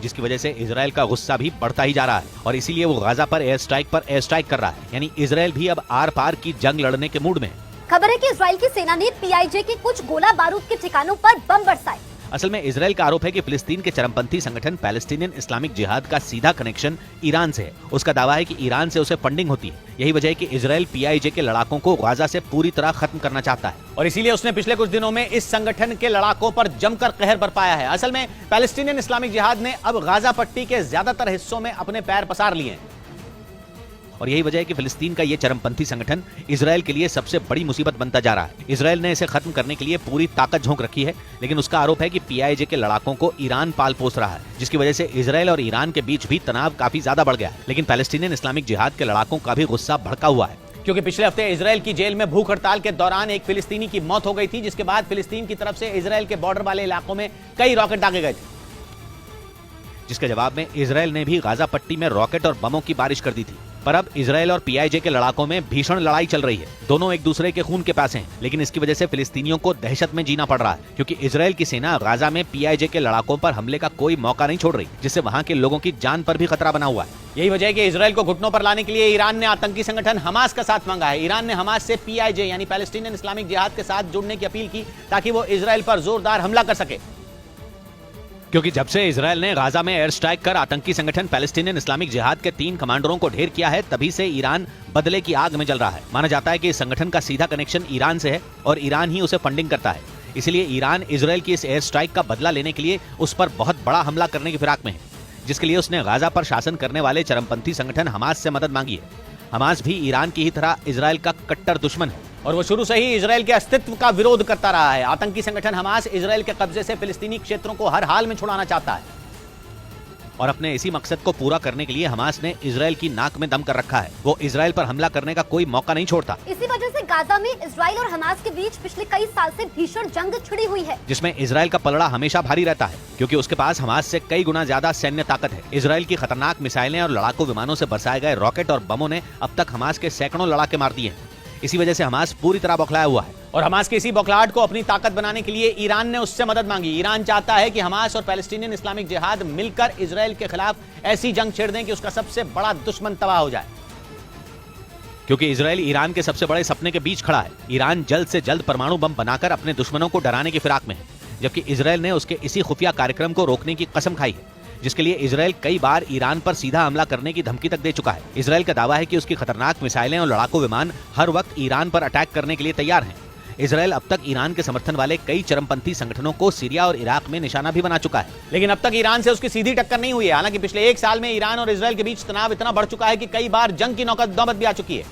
जिसकी वजह से इजराइल का गुस्सा भी बढ़ता ही जा रहा है और इसीलिए वो गाजा पर एयर स्ट्राइक कर रहा है। यानी इजराइल भी अब आर पार की जंग लड़ने के मूड में है। खबर है कि इजराइल की सेना ने पीआईजे के कुछ गोला बारूद के ठिकानों पर बम बरसाए। असल में इजराइल का आरोप है कि फिलिस्तीन के चरमपंथी संगठन पैलेस्टीनियन इस्लामिक जिहाद का सीधा कनेक्शन ईरान से है। उसका दावा है कि ईरान से उसे फंडिंग होती है। यही वजह है कि इजराइल पीआईजे के लड़ाकों को गाजा से पूरी तरह खत्म करना चाहता है और इसीलिए उसने पिछले कुछ दिनों में इस संगठन के लड़ाकों पर जमकर कहर बरपाया है। असल में पैलेस्टीनियन इस्लामिक जिहाद ने अब गाजा पट्टी के ज्यादातर हिस्सों में अपने पैर पसार लिए हैं और यही वजह है कि फिलिस्तीन का ये चरमपंथी संगठन इजराइल के लिए सबसे बड़ी मुसीबत बनता जा रहा है। इजराइल ने इसे खत्म करने के लिए पूरी ताकत झोंक रखी है, लेकिन उसका आरोप है कि पीआईजे के लड़ाकों को ईरान पाल पोस रहा है, जिसकी वजह से इजराइल और ईरान के बीच भी तनाव काफी ज्यादा बढ़ गया है। लेकिन पैलेस्टीनियन इस्लामिक जिहाद के लड़ाकों का भी गुस्सा भड़का हुआ है, क्योंकि पिछले हफ्ते इजराइल की जेल में भूख हड़ताल के दौरान एक फिलिस्तीनी की मौत हो गई थी, जिसके बाद फिलिस्तीन की तरफ से इजराइल के बॉर्डर वाले इलाकों में कई रॉकेट दागे गए थे, जिसके जवाब में इजराइल ने भी गाजा पट्टी में रॉकेट और बमों की बारिश कर दी थी। पर अब इजराइल और पीआईजे के लड़ाकों में भीषण लड़ाई चल रही है। दोनों एक दूसरे के खून के प्यासे हैं, लेकिन इसकी वजह से फिलिस्तीनियों को दहशत में जीना पड़ रहा है, क्योंकि इजराइल की सेना गाजा में पीआईजे के लड़ाकों पर हमले का कोई मौका नहीं छोड़ रही, जिससे वहां के लोगों की जान पर भी खतरा बना हुआ है। यही वजह है कि इजराइल को घुटनों पर लाने के लिए ईरान ने आतंकी संगठन हमास का साथ मांगा है। ईरान ने हमास से पीआईजे यानी पैलेस्टीनियन इस्लामिक जिहाद के साथ जुड़ने की अपील की, ताकि वो इजराइल पर जोरदार हमला कर सके, क्योंकि जब से इजराइल ने गाजा में एयर स्ट्राइक कर आतंकी संगठन पैलेस्टीनियन इस्लामिक जिहाद के 3 कमांडरों को ढेर किया है, तभी से ईरान बदले की आग में जल रहा है। माना जाता है कि इस संगठन का सीधा कनेक्शन ईरान से है और ईरान ही उसे फंडिंग करता है। इसलिए ईरान इजराइल की इस एयर स्ट्राइक का बदला लेने के लिए उस पर बहुत बड़ा हमला करने की फिराक में है, जिसके लिए उसने गाजा पर शासन करने वाले चरमपंथी संगठन हमास से मदद मांगी है। हमास भी ईरान की ही तरह इजराइल का कट्टर दुश्मन है और वो शुरू से ही इजराइल के अस्तित्व का विरोध करता रहा है। आतंकी संगठन हमास इजराइल के कब्जे से फिलिस्तीनी क्षेत्रों को हर हाल में छुड़ाना चाहता है और अपने इसी मकसद को पूरा करने के लिए हमास ने इजराइल की नाक में दम कर रखा है। वो इजराइल पर हमला करने का कोई मौका नहीं छोड़ता। इसी वजह से गाजा में इजराइल और हमास के बीच पिछले कई साल से भीषण जंग छिड़ी हुई है, जिसमें इजराइल का पलड़ा हमेशा भारी रहता है, क्योंकि उसके पास हमास से कई गुना ज्यादा सैन्य ताकत है। इजराइल की खतरनाक मिसाइलें और लड़ाकू विमानों से बरसाए गए रॉकेट और बमों ने अब तक हमास के सैकड़ों लड़ाके मार दिए हैं। इसी वजह से हमास पूरी तरह बौखलाया हुआ है और हमास की इसी बौखलाहट को अपनी ताकत बनाने के लिए ईरान ने उससे मदद मांगी। ईरान चाहता है कि हमास और पैलेस्टीनियन इस्लामिक जिहाद मिलकर इजराइल के खिलाफ ऐसी जंग छेड़ दें कि उसका सबसे बड़ा दुश्मन तबाह हो जाए, क्योंकि इजराइल ईरान के सबसे बड़े सपने के बीच खड़ा है। ईरान जल्द से जल्द परमाणु बम बनाकर अपने दुश्मनों को डराने की फिराक में है, जबकि इजराइल ने उसके इसी खुफिया कार्यक्रम को रोकने की कसम खाई है, जिसके लिए इजराइल कई बार ईरान पर सीधा हमला करने की धमकी तक दे चुका है। इजराइल का दावा है कि उसकी खतरनाक मिसाइलें और लड़ाकू विमान हर वक्त ईरान पर अटैक करने के लिए तैयार हैं। इजराइल अब तक ईरान के समर्थन वाले कई चरमपंथी संगठनों को सीरिया और इराक में निशाना भी बना चुका है, लेकिन अब तक ईरान से उसकी सीधी टक्कर नहीं हुई है। हालांकि पिछले 1 साल में ईरान और इजराइल के बीच तनाव इतना बढ़ चुका है कि कई बार जंग की नौबत भी आ चुकी है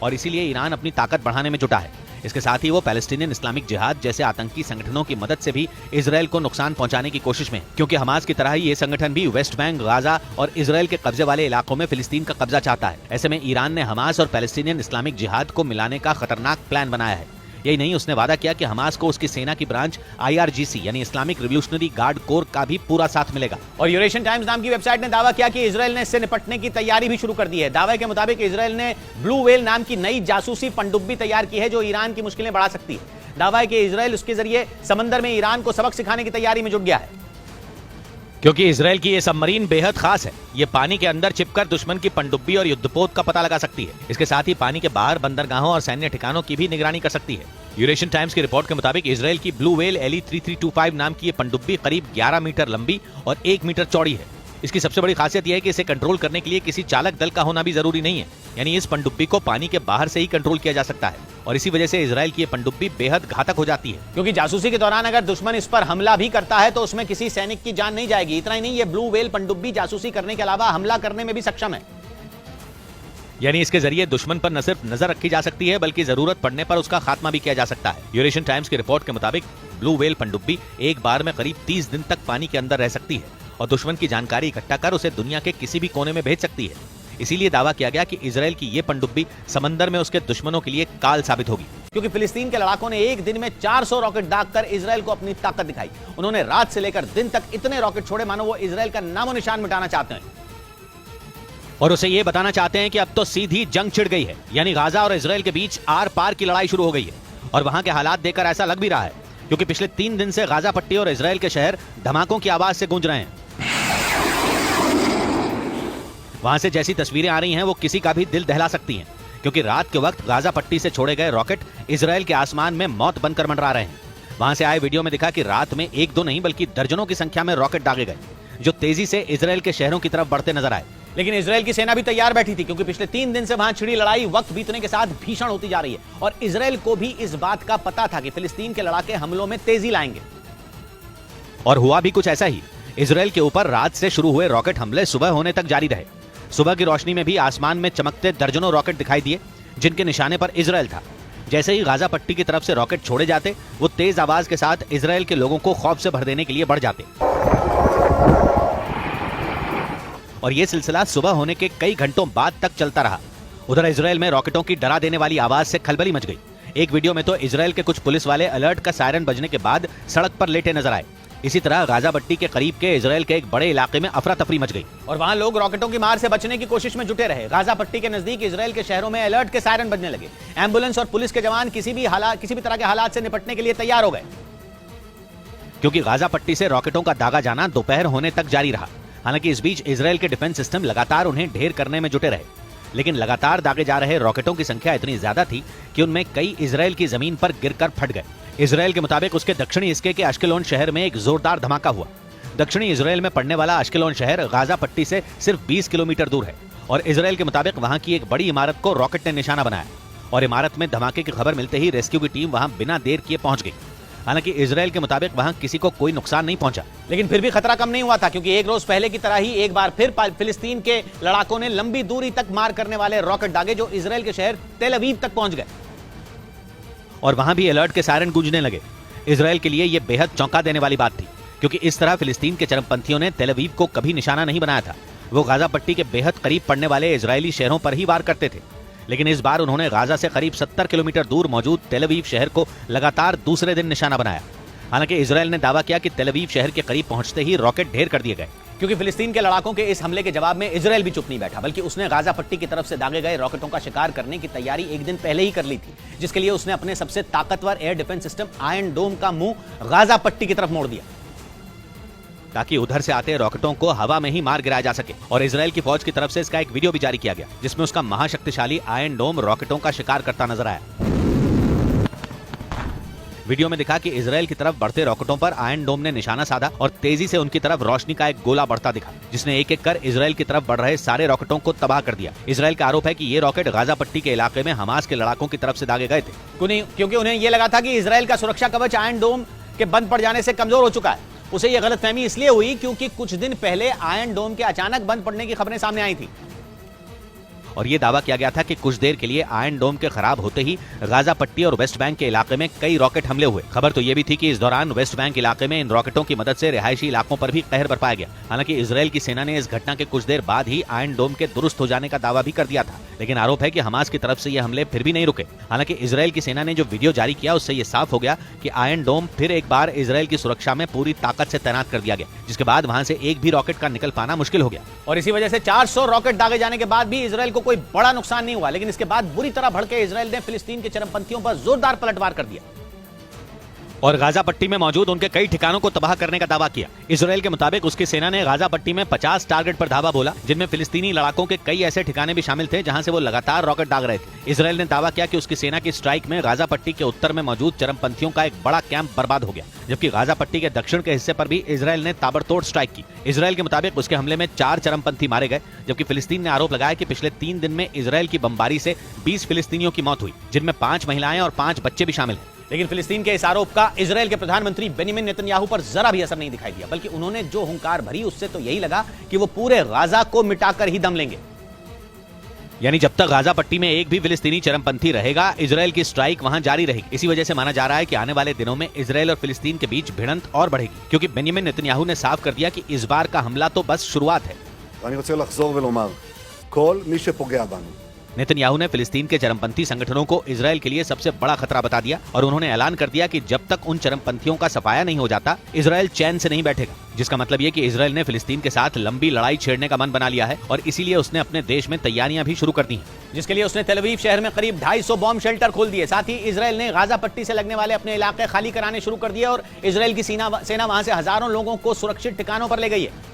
और इसीलिए ईरान अपनी ताकत बढ़ाने में जुटा है। इसके साथ ही वो पैलेस्टीनियन इस्लामिक जिहाद जैसे आतंकी संगठनों की मदद से भी इजराइल को नुकसान पहुंचाने की कोशिश में, क्योंकि हमास की तरह ही ये संगठन भी वेस्ट बैंक, गाजा और इजराइल के कब्जे वाले इलाकों में फिलिस्तीन का कब्जा चाहता है। ऐसे में ईरान ने हमास और पैलेस्टीनियन इस्लामिक जिहाद को मिलाने का खतरनाक प्लान बनाया है। यही नहीं, उसने वादा किया कि हमास को उसकी सेना की ब्रांच IRGC यानी इस्लामिक रिवॉल्यूशनरी गार्ड कोर का भी पूरा साथ मिलेगा। और यूरेशियन टाइम्स नाम की वेबसाइट ने दावा किया कि इजराइल ने इससे निपटने की तैयारी भी शुरू कर दी है। दावे के मुताबिक इजराइल ने ब्लू व्हेल नाम की नई जासूसी पनडुब्बी तैयार की है, जो ईरान की मुश्किलें बढ़ा सकती है। दावा है कि इजराइल उसके जरिए समंदर में ईरान को सबक सिखाने की तैयारी में जुट गया है, क्योंकि इजराइल की ये सबमरीन बेहद खास है। ये पानी के अंदर छिपकर दुश्मन की पनडुब्बी और युद्धपोत का पता लगा सकती है। इसके साथ ही पानी के बाहर बंदरगाहों और सैन्य ठिकानों की भी निगरानी कर सकती है। यूरेशियन टाइम्स की रिपोर्ट के मुताबिक इजराइल की ब्लू व्हेल LE-3325 नाम की ये पनडुब्बी करीब 11 मीटर लंबी और 1 मीटर चौड़ी है। इसकी सबसे बड़ी खासियत यह है कि इसे कंट्रोल करने के लिए किसी चालक दल का होना भी जरूरी नहीं है, यानी इस पनडुब्बी को पानी के बाहर से ही कंट्रोल किया जा सकता है और इसी वजह से इजराइल की ये पनडुब्बी बेहद घातक हो जाती है, क्योंकि जासूसी के दौरान अगर दुश्मन इस पर हमला भी करता है तो उसमें किसी सैनिक की जान नहीं जाएगी। इतना ही नहीं, ये ब्लू व्हेल पनडुब्बी जासूसी करने के अलावा हमला करने में भी सक्षम है, यानी इसके जरिए दुश्मन पर न सिर्फ नजर रखी जा सकती है बल्कि जरूरत पड़ने पर उसका खात्मा भी किया जा सकता है। यूरेशियन टाइम्स की रिपोर्ट के मुताबिक ब्लू व्हेल पनडुब्बी एक बार में करीब 30 दिन तक पानी के अंदर रह सकती है और दुश्मन की जानकारी इकट्ठा कर उसे दुनिया के किसी भी कोने में भेज सकती है। इसीलिए दावा किया गया कि इजराइल की ये पनडुब्बी समंदर में उसके दुश्मनों के लिए काल साबित होगी। क्योंकि फिलिस्तीन के लड़ाकों ने एक दिन में 400 रॉकेट दागकर इजराइल को अपनी ताकत दिखाई। उन्होंने रात से लेकर दिन तक इतने रॉकेट छोड़े मानो वो इजराइल का नामो निशान मिटाना चाहते हैं और उसे ये बताना चाहते हैं कि अब तो सीधी जंग छिड़ गई है, यानी गाजा और इजराइल के बीच आर पार की लड़ाई शुरू हो गई है। और वहां के हालात देखकर ऐसा लग भी रहा है, क्योंकि पिछले 3 दिन से गाजा पट्टी और इजराइल के शहर धमाकों की आवाज से गूंज रहे हैं। वहां से जैसी तस्वीरें आ रही हैं वो किसी का भी दिल दहला सकती हैं, क्योंकि रात के वक्त गाजा पट्टी से छोड़े गए रॉकेट इजराइल के आसमान में मौत बनकर मंडरा रहे हैं। वहां से आए वीडियो में दिखा कि रात में 1-2 नहीं बल्कि दर्जनों की संख्या में रॉकेट दागे गए, जो तेजी से इजराइल के शहरों की तरफ बढ़ते नजर आए। लेकिन इजराइल की सेना भी तैयार बैठी थी, क्योंकि पिछले 3 दिन से वहां छिड़ी लड़ाई वक्त बीतने के साथ भीषण होती जा रही है और इजराइल को भी इस बात का पता था कि फिलिस्तीन के लड़ाके हमलों में तेजी लाएंगे। और हुआ भी कुछ ऐसा ही। इजराइल के ऊपर रात से शुरू हुए रॉकेट हमले सुबह होने तक जारी रहे। सुबह की रोशनी में भी आसमान में चमकते दर्जनों रॉकेट दिखाई दिए, जिनके निशाने पर इजराइल था। जैसे ही गाजा पट्टी की तरफ से रॉकेट छोड़े जाते, वो तेज आवाज के साथ इजराइल के लोगों को खौफ से भर देने के लिए बढ़ जाते। और यह सिलसिला सुबह होने के कई घंटों बाद तक चलता रहा। उधर इजराइल में रॉकेटों की डरा देने वाली आवाज से खलबली मच गई। एक वीडियो में तो इजराइल के कुछ पुलिस वाले अलर्ट का सायरन बजने के बाद सड़क पर लेटे नजर आए। इसी तरह गाजा पट्टी के करीब के इजराइल के एक बड़े इलाके में अफरा तफरी मच गई और वहां लोग रॉकेटों की मार से बचने की कोशिश में जुटे रहे। गाजा पट्टी के नजदीक इजराइल के शहरों में अलर्ट के सायरन बजने लगे। एम्बुलेंस और पुलिस के जवान किसी भी तरह के हालात से निपटने के लिए तैयार हो गए, क्योंकि गाजा पट्टी से रॉकेटों का दागा जाना दोपहर होने तक जारी रहा। हालांकि इस बीच इजराइल के डिफेंस सिस्टम लगातार उन्हें ढेर करने में जुटे रहे, लेकिन लगातार दागे जा रहे रॉकेटों की संख्या इतनी ज्यादा थी कि उनमें कई इजराइल की जमीन पर गिरकर फट गए। इजराइल के मुताबिक उसके दक्षिणी हिस्से के अश्केलोन शहर में एक जोरदार धमाका हुआ। दक्षिणी इजराइल में पड़ने वाला अश्केलोन शहर गाजा पट्टी से सिर्फ 20 किलोमीटर दूर है और इजराइल के मुताबिक वहां की एक बड़ी इमारत को रॉकेट ने निशाना बनाया और इमारत में धमाके की खबर मिलते ही रेस्क्यू की टीम वहां बिना देर किए पहुंच गई। हालांकि इजराइल के मुताबिक वहां किसी को कोई नुकसान नहीं पहुंचा, लेकिन फिर भी खतरा कम नहीं हुआ था, क्योंकि एक रोज पहले की तरह ही एक बार फिर फिलिस्तीन के लड़ाकों ने लंबी दूरी तक मार करने वाले रॉकेट दागे, जो इजराइल के शहर तेल अवीव तक पहुंच गए और वहां भी अलर्ट के सायरन गूंजने लगे। इजराइल के लिए यह बेहद चौंका देने वाली बात थी, क्योंकि इस तरह फिलिस्तीन के चरमपंथियों ने तेल अवीव को कभी निशाना नहीं बनाया था। वो गाजा पट्टी के बेहद करीब पड़ने वाले इजरायली शहरों पर ही वार करते थे, लेकिन इस बार उन्होंने गाजा से करीब 70 किलोमीटर दूर मौजूद तेल अवीव शहर को लगातार दूसरे दिन निशाना बनाया। हालांकि इजराइल ने दावा किया कि तेल अवीव शहर के करीब पहुंचते ही रॉकेट ढेर कर दिए गए, क्योंकि फिलिस्तीन के लड़ाकों के इस हमले के जवाब में इजराइल भी चुप नहीं बैठा, बल्कि उसने गाजा पट्टी की तरफ से दागे गए रॉकेटों का शिकार करने की तैयारी एक दिन पहले ही कर ली थी, जिसके लिए उसने अपने सबसे ताकतवर एयर डिफेंस सिस्टम आयरन डोम का मुंह गाजा पट्टी की तरफ मोड़ दिया, ताकि उधर से आते रॉकेटों को हवा में ही मार गिराया जा सके। और इजराइल की फौज की तरफ से इसका एक वीडियो भी जारी किया गया, जिसमें उसका महाशक्तिशाली आयरन डोम रॉकेटों का शिकार करता नजर आया। वीडियो में दिखा कि इजराइल की तरफ बढ़ते रॉकेटों पर आयरन डोम ने निशाना साधा और तेजी से उनकी तरफ रोशनी का एक गोला बढ़ता दिखा, जिसने एक एक कर इजराइल की तरफ बढ़ रहे सारे रॉकेटों को तबाह कर दिया। इजराइल का आरोप है कि ये रॉकेट गाजा पट्टी के इलाके में हमास के लड़ाकों की तरफ से दागे गए थे, क्योंकि उन्हें यह लगा था कि इजराइल का सुरक्षा कवच आयरन डोम के बंद पड़ जाने से कमजोर हो चुका है। उसे यह गलतफहमी इसलिए हुई क्योंकि कुछ दिन पहले आयरन डोम के अचानक बंद पड़ने की खबरें सामने आई थी और यह दावा किया गया था कि कुछ देर के लिए आयरन डोम के खराब होते ही गाजा पट्टी और वेस्ट बैंक के इलाके में कई रॉकेट हमले हुए। खबर तो यह भी थी कि इस दौरान वेस्ट बैंक इलाके में इन रॉकेटों की मदद से रिहायशी इलाकों पर भी कहर बरपाया गया। हालांकि इजराइल की सेना ने इस घटना के कुछ देर बाद ही आयरन डोम के दुरुस्त हो जाने का दावा भी कर दिया था, लेकिन आरोप है कि हमास की तरफ से ये हमले फिर भी नहीं रुके। हालांकि इजराइल की सेना ने जो वीडियो जारी किया उससे ये साफ हो गया कि आयरन डोम फिर एक बार इजराइल की सुरक्षा में पूरी ताकत से तैनात कर दिया गया, जिसके बाद वहां से एक भी रॉकेट का निकल पाना मुश्किल हो गया। और इसी वजह से 400 रॉकेट दागे जाने के बाद भी इजराइल को कोई बड़ा नुकसान नहीं हुआ, लेकिन इसके बाद बुरी तरह भड़के इजराइल ने फिलिस्तीन के चरमपंथियों पर जोरदार पलटवार कर दिया और गाजा पट्टी में मौजूद उनके कई ठिकानों को तबाह करने का दावा किया। इजराइल के मुताबिक उसकी सेना ने गाजा पट्टी में 50 टारगेट पर धावा बोला, जिनमें फिलिस्तीनी लड़ाकों के कई ऐसे ठिकाने भी शामिल थे जहां से वो लगातार रॉकेट दाग रहे थे। इजराइल ने दावा किया कि उसकी सेना की स्ट्राइक में गाजा पट्टी के उत्तर में मौजूद चरमपंथियों का एक बड़ा कैंप बर्बाद हो गया, जबकि गाजा पट्टी के दक्षिण के हिस्से पर भी इजराइल ने ताबड़तोड़ स्ट्राइक की। इजराइल के मुताबिक उसके हमले में 4 चरमपंथी मारे गए, जबकि फिलिस्तीन ने आरोप लगाया कि पिछले 3 दिन में इजराइल की बमबारी से 20 फिलिस्तीनियों की मौत हुई, जिनमें 5 महिलाएं और 5 बच्चे भी शामिल हैं। लेकिन फिलिस्तीन के इस आरोप का इजराइल के प्रधानमंत्री बेनियामिन नेतन्याहू पर जरा भी असर नहीं दिखाई दिया, बल्कि उन्होंने जो हुंकार भरी उससे तो यही लगा कि वो पूरे गाजा को मिटाकर ही दम लेंगे। यानी जब तक गाजा पट्टी में एक भी फिलिस्तीनी चरमपंथी रहेगा, इजराइल की स्ट्राइक वहां जारी रहेगी। इसी वजह से माना जा रहा है कि आने वाले दिनों में इजराइल और फिलिस्तीन के बीच भिड़ंत और बढ़ेगी, क्योंकि बेनियामिन नेतन्याहू ने साफ कर दिया कि इस बार का हमला तो बस शुरुआत है। ואני רוצה לחזור ולומר, כל מי שפוגע בנו, नेतन्याहू ने फिलिस्तीन के चरमपंथी संगठनों को इजरायल के लिए सबसे बड़ा खतरा बता दिया और उन्होंने ऐलान कर दिया कि जब तक उन चरमपंथियों का सफाया नहीं हो जाता, इजरायल चैन से नहीं बैठेगा। जिसका मतलब ये कि इजरायल ने फिलिस्तीन के साथ लंबी लड़ाई छेड़ने का मन बना लिया है और इसीलिए उसने अपने देश में तैयारियां भी शुरू कर दी हैं, जिसके लिए उसने तेल अवीव शहर में करीब 250 बॉम्ब शेल्टर खोल दिए। साथ ही इजरायल ने गाजा पट्टी से लगने वाले अपने इलाके खाली कराने शुरू कर दिए और इजरायल की सेना वहां से हजारों लोगों को सुरक्षित ठिकानों पर ले गई है,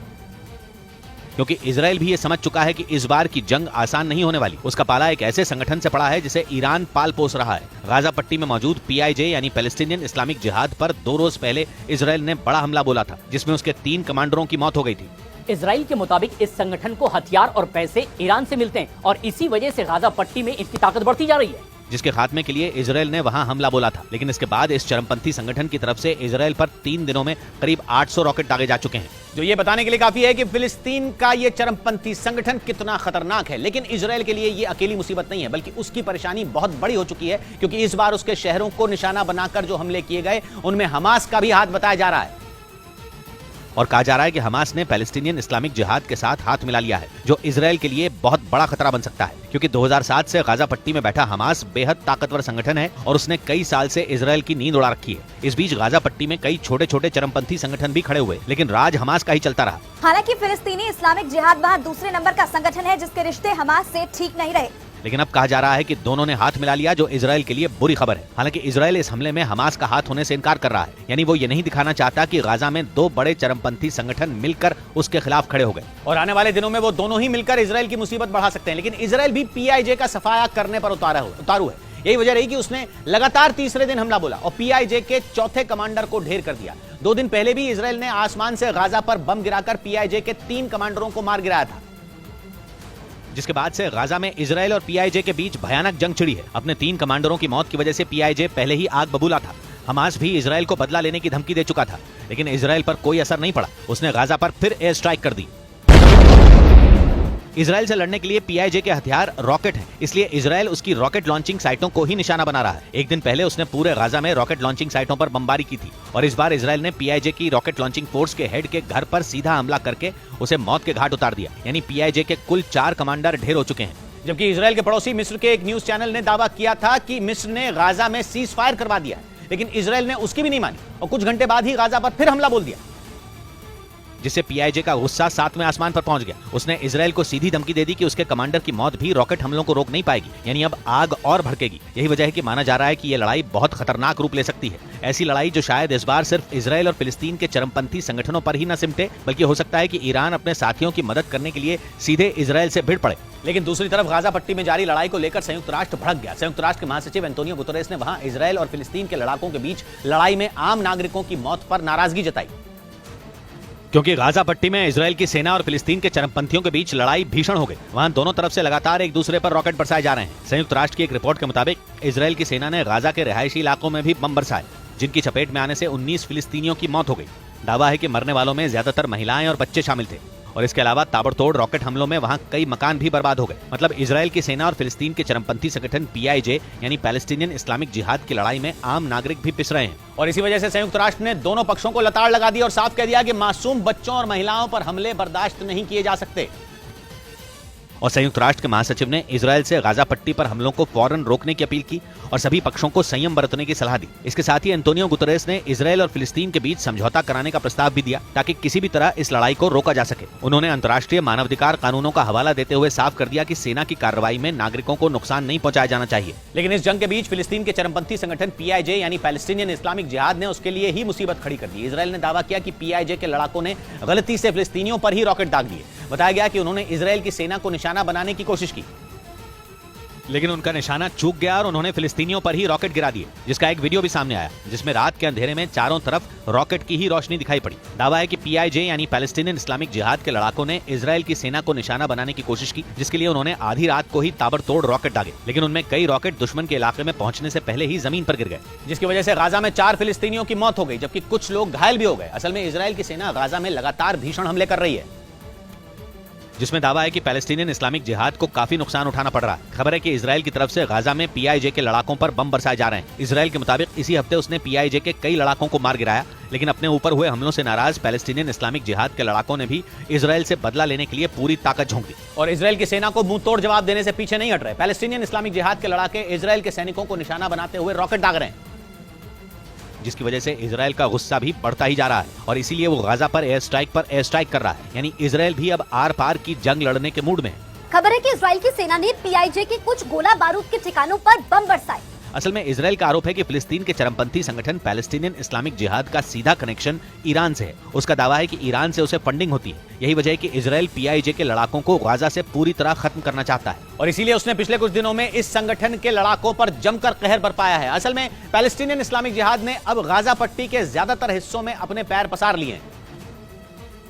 क्योंकि इजरायल भी ये समझ चुका है कि इस बार की जंग आसान नहीं होने वाली। उसका पाला एक ऐसे संगठन से पड़ा है जिसे ईरान पाल पोस रहा है। गाजा पट्टी में मौजूद PIJ यानी पैलेस्टीनियन इस्लामिक जिहाद पर 2 रोज पहले इजरायल ने बड़ा हमला बोला था, जिसमें उसके 3 कमांडरों की मौत हो गई थी। इजराइल के मुताबिक इस संगठन को हथियार और पैसे ईरान से मिलते हैं और इसी वजह से गाजा पट्टी में इसकी ताकत बढ़ती जा रही है, जिसके खात्मे के लिए इजरायल ने वहां हमला बोला था। लेकिन इसके बाद इस चरमपंथी संगठन की तरफ से इजरायल पर 3 दिनों में करीब 800 रॉकेट दागे जा चुके हैं, जो ये बताने के लिए काफी है कि फिलिस्तीन का ये चरमपंथी संगठन कितना खतरनाक है। लेकिन इजरायल के लिए ये अकेली मुसीबत नहीं है, बल्कि उसकी परेशानी बहुत बड़ी हो चुकी है, क्योंकि इस बार उसके शहरों को निशाना बनाकर जो हमले किए गए उनमें हमास का भी हाथ बताया जा रहा है। और कहा जा रहा है कि हमास ने पैलेस्टीनियन इस्लामिक जिहाद के साथ हाथ मिला लिया है, जो इजरायल के लिए बहुत बड़ा खतरा बन सकता है, क्योंकि 2007 से गाजा पट्टी में बैठा हमास बेहद ताकतवर संगठन है और उसने कई साल से इजरायल की नींद उड़ा रखी है। इस बीच गाजा पट्टी में कई छोटे छोटे चरमपंथी संगठन भी खड़े हुए, लेकिन राज हमास का ही चलता रहा। हालांकि फिलिस्तीनी इस्लामिक जिहाद वहां दूसरे नंबर का संगठन है जिसके रिश्ते हमास से ठीक नहीं रहे। लेकिन अब कहा जा रहा है कि दोनों ने हाथ मिला लिया, जो इजरायल के लिए बुरी खबर है। हालांकि इजरायल इस हमले में हमास का हाथ होने से इनकार कर रहा है, यानी वो ये नहीं दिखाना चाहता कि गाजा में 2 बड़े चरमपंथी संगठन मिलकर उसके खिलाफ खड़े हो गए और आने वाले दिनों में वो दोनों ही मिलकर इजरायल की मुसीबत बढ़ा सकते हैं। लेकिन इजरायल भी PIJ का सफाया करने पर उतारू है। यही वजह रही कि उसने लगातार तीसरे दिन हमला बोला और PIJ के चौथे कमांडर को ढेर कर दिया। 2 दिन पहले भी इजरायल ने आसमान से गाजा पर बम गिराकर PIJ के 3 कमांडरों को मार गिराया था, जिसके बाद से गाजा में इजरायल और PIJ के बीच भयानक जंग छिड़ी है। अपने 3 कमांडरों की मौत की वजह से PIJ पहले ही आग बबूला था। हमास भी इजरायल को बदला लेने की धमकी दे चुका था, लेकिन इजरायल पर कोई असर नहीं पड़ा। उसने गाजा पर फिर एयर स्ट्राइक कर दी। इजरायल से लड़ने के लिए PIJ के हथियार रॉकेट हैं, इसलिए इजरायल उसकी रॉकेट लॉन्चिंग साइटों को ही निशाना बना रहा है। एक दिन पहले उसने पूरे गाजा में रॉकेट लॉन्चिंग साइटों पर बमबारी की थी और इस बार इजरायल ने PIJ की रॉकेट लॉन्चिंग फोर्स के हेड के घर पर सीधा हमला करके उसे मौत के घाट उतार दिया। यानी PIJ के कुल 4 कमांडर ढेर हो चुके हैं। जबकि इजरायल के पड़ोसी मिस्र के एक न्यूज चैनल ने दावा किया था कि मिस्र ने गाजा में सीज फायर करवा दिया, लेकिन इजरायल ने उसकी भी नहीं मानी और कुछ घंटे बाद ही गाजा पर फिर हमला बोल दिया, जिससे PIJ का गुस्सा 7वें आसमान पर पहुंच गया। उसने इजरायल को सीधी धमकी दे दी कि उसके कमांडर की मौत भी रॉकेट हमलों को रोक नहीं पाएगी, यानी अब आग और भड़केगी। यही वजह है कि माना जा रहा है कि यह लड़ाई बहुत खतरनाक रूप ले सकती है। ऐसी लड़ाई जो शायद इस बार सिर्फ इजरायल और फिलिस्तीन के चरमपंथी संगठनों पर ही न सिमटे, बल्कि हो सकता है कि ईरान अपने साथियों की मदद करने के लिए सीधे इजरायल से भिड़ पड़े। लेकिन दूसरी तरफ गाजा पट्टी में जारी लड़ाई को लेकर संयुक्त राष्ट्र भड़क गया। संयुक्त राष्ट्र के महासचिव एंटोनियो गुतेरेस ने वहां इजरायल और फिलिस्तीन के लड़ाकों के बीच लड़ाई में आम नागरिकों की मौत पर नाराजगी जताई, क्योंकि गाजा पट्टी में इजरायल की सेना और फिलिस्तीन के चरमपंथियों के बीच लड़ाई भीषण हो गई। वहां दोनों तरफ से लगातार एक दूसरे पर रॉकेट बरसाए जा रहे हैं। संयुक्त राष्ट्र की एक रिपोर्ट के मुताबिक इजरायल की सेना ने गाजा के रिहायशी इलाकों में भी बम बरसाए, जिनकी चपेट में आने से 19 फिलिस्तीनियों की मौत हो गई। दावा है कि मरने वालों में ज्यादातर महिलाएं और बच्चे शामिल थे और इसके अलावा ताबड़तोड़ रॉकेट हमलों में वहां कई मकान भी बर्बाद हो गए। मतलब इजरायल की सेना और फिलिस्तीन के चरमपंथी संगठन PIJ यानी पैलेस्टीनियन इस्लामिक जिहाद की लड़ाई में आम नागरिक भी पिस रहे हैं। और इसी वजह से संयुक्त राष्ट्र ने दोनों पक्षों को लताड़ लगा दी और साफ कह दिया कि मासूम बच्चों और महिलाओं पर हमले बर्दाश्त नहीं किए जा सकते। और संयुक्त राष्ट्र के महासचिव ने इजरायल से गाजा पट्टी पर हमलों को फौरन रोकने की अपील की और सभी पक्षों को संयम बरतने की सलाह दी। इसके साथ ही एंटोनियो गुतेरेस ने इजरायल और फिलिस्तीन के बीच समझौता कराने का प्रस्ताव भी दिया, ताकि किसी भी तरह इस लड़ाई को रोका जा सके। उन्होंने अंतर्राष्ट्रीय मानवाधिकार कानूनों का हवाला देते हुए साफ कर दिया कि सेना की कार्रवाई में नागरिकों को नुकसान नहीं पहुंचाया जाना चाहिए। लेकिन इस जंग के बीच फिलिस्तीन के चरमपंथी संगठन PIJ यानी पैलेस्टीनियन इस्लामिक जिहाद ने उसके लिए ही मुसीबत खड़ी कर दी। इजरायल ने दावा किया कि PIJ के लड़ाकों ने गलती से फिलिस्तीनियों पर ही रॉकेट दाग दिए। बताया गया कि उन्होंने इजरायल की सेना को निशाना बनाने की कोशिश की, लेकिन उनका निशाना चूक गया और उन्होंने फिलिस्तीनियों पर ही रॉकेट गिरा दिए, जिसका एक वीडियो भी सामने आया, जिसमें रात के अंधेरे में चारों तरफ रॉकेट की ही रोशनी दिखाई पड़ी। दावा है कि PIJ यानी पैलेस्टीनियन इस्लामिक जिहाद के लड़ाकों ने इजरायल की सेना को निशाना बनाने की कोशिश की, जिसके लिए उन्होंने आधी रात को ही ताबड़तोड़ रॉकेट दागे, लेकिन उनमें कई रॉकेट दुश्मन के इलाके में पहुंचने से पहले ही जमीन पर गिर गए, जिसकी वजह से गाजा में 4 फिलिस्तीनियों की मौत हो गई, जबकि कुछ लोग घायल भी हो गए। असल में इजरायल की सेना गाजा में लगातार भीषण हमले कर रही है। जिसमें दावा है कि पैलेस्टीनियन इस्लामिक जिहाद को काफी नुकसान उठाना पड़ रहा है। खबर है कि इजराइल की तरफ से गाजा में पीआईजे के लड़ाकों पर बम बरसाए जा रहे हैं। इजराइल के मुताबिक इसी हफ्ते उसने पीआईजे के कई लड़ाकों को मार गिराया, लेकिन अपने ऊपर हुए हमलों से नाराज पैलेस्टीनियन इस्लामिक जिहाद के लड़ाकों ने भी इजराइल से बदला लेने के लिए पूरी ताकत झोंक दी और इजराइल की सेना को मुंह तोड़ जवाब देने से पीछे नहीं हट रहे। पैलेस्टीनियन इस्लामिक जिहाद के लड़ाके इजराइल के सैनिकों को निशाना बनाते हुए रॉकेट दाग रहे हैं, जिसकी वजह से इजराइल का गुस्सा भी बढ़ता ही जा रहा है और इसीलिए वो गाजा पर एयर स्ट्राइक कर रहा है। यानी इजराइल भी अब आर पार की जंग लड़ने के मूड में है। खबर है कि इजराइल की सेना ने पीआईजे के कुछ गोला बारूद के ठिकानों पर बम बरसाए। असल में इजराइल का आरोप है कि फिलिस्तीन के चरमपंथी संगठन पैलेस्टीनियन इस्लामिक जिहाद का सीधा कनेक्शन ईरान से है। उसका दावा है कि ईरान से उसे फंडिंग होती है। यही वजह है कि इजराइल पीआईजे के लड़ाकों को गाजा से पूरी तरह खत्म करना चाहता है और इसीलिए उसने पिछले कुछ दिनों में इस संगठन के लड़ाकों पर जमकर कहर बरपाया है। असल में पैलेस्टीनियन इस्लामिक जिहाद ने अब गाजा पट्टी के ज्यादातर हिस्सों में अपने पैर पसार लिए हैं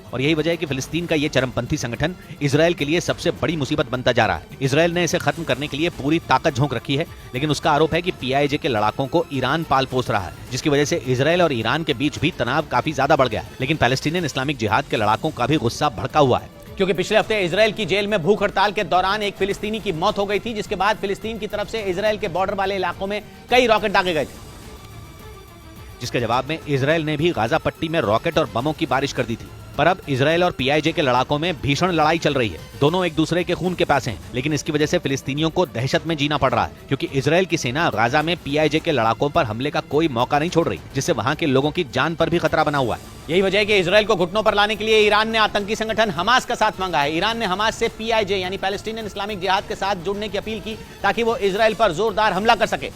और यही वजह है कि फिलिस्तीन का ये चरमपंथी संगठन इजराइल के लिए सबसे बड़ी मुसीबत बनता जा रहा है। इजराइल ने इसे खत्म करने के लिए पूरी ताकत झोंक रखी है, लेकिन उसका आरोप है कि पीआईजे के लड़ाकों को ईरान पाल पोस रहा है, जिसकी वजह से इजराइल और ईरान के बीच भी तनाव काफी ज्यादा बढ़ गया है। लेकिन पैलेस्टीनियन इस्लामिक जिहाद के लड़ाकों का भी गुस्सा भड़का हुआ है, क्योंकि पिछले हफ्ते इजराइल की जेल में भूख हड़ताल के दौरान एक फिलिस्तीनी की मौत हो गई थी, जिसके बाद फिलिस्तीन की तरफ से इजराइल के बॉर्डर वाले इलाकों में कई रॉकेट दागे गए थे, जिसके जवाब में इजराइल ने भी गाजा पट्टी में रॉकेट और बमों की बारिश कर दी थी। पर अब इजराइल और पीआईजे के लड़ाकों में भीषण लड़ाई चल रही है। दोनों एक दूसरे के खून के प्यासे हैं, लेकिन इसकी वजह से फिलिस्तीनियों को दहशत में जीना पड़ रहा है, क्योंकि इजराइल की सेना गाजा में पीआईजे के लड़ाकों पर हमले का कोई मौका नहीं छोड़ रही, जिससे वहां के लोगों की जान पर भी खतरा बना हुआ है। यही वजह है कि इजराइल को घुटनों पर लाने के लिए ईरान ने आतंकी संगठन हमास का साथ मांगा है। ईरान ने हमास से पीआईजे यानी पैलेस्टीनियन इस्लामिक जिहाद के साथ जुड़ने की अपील की, ताकि वो इजराइल पर जोरदार हमला कर सके,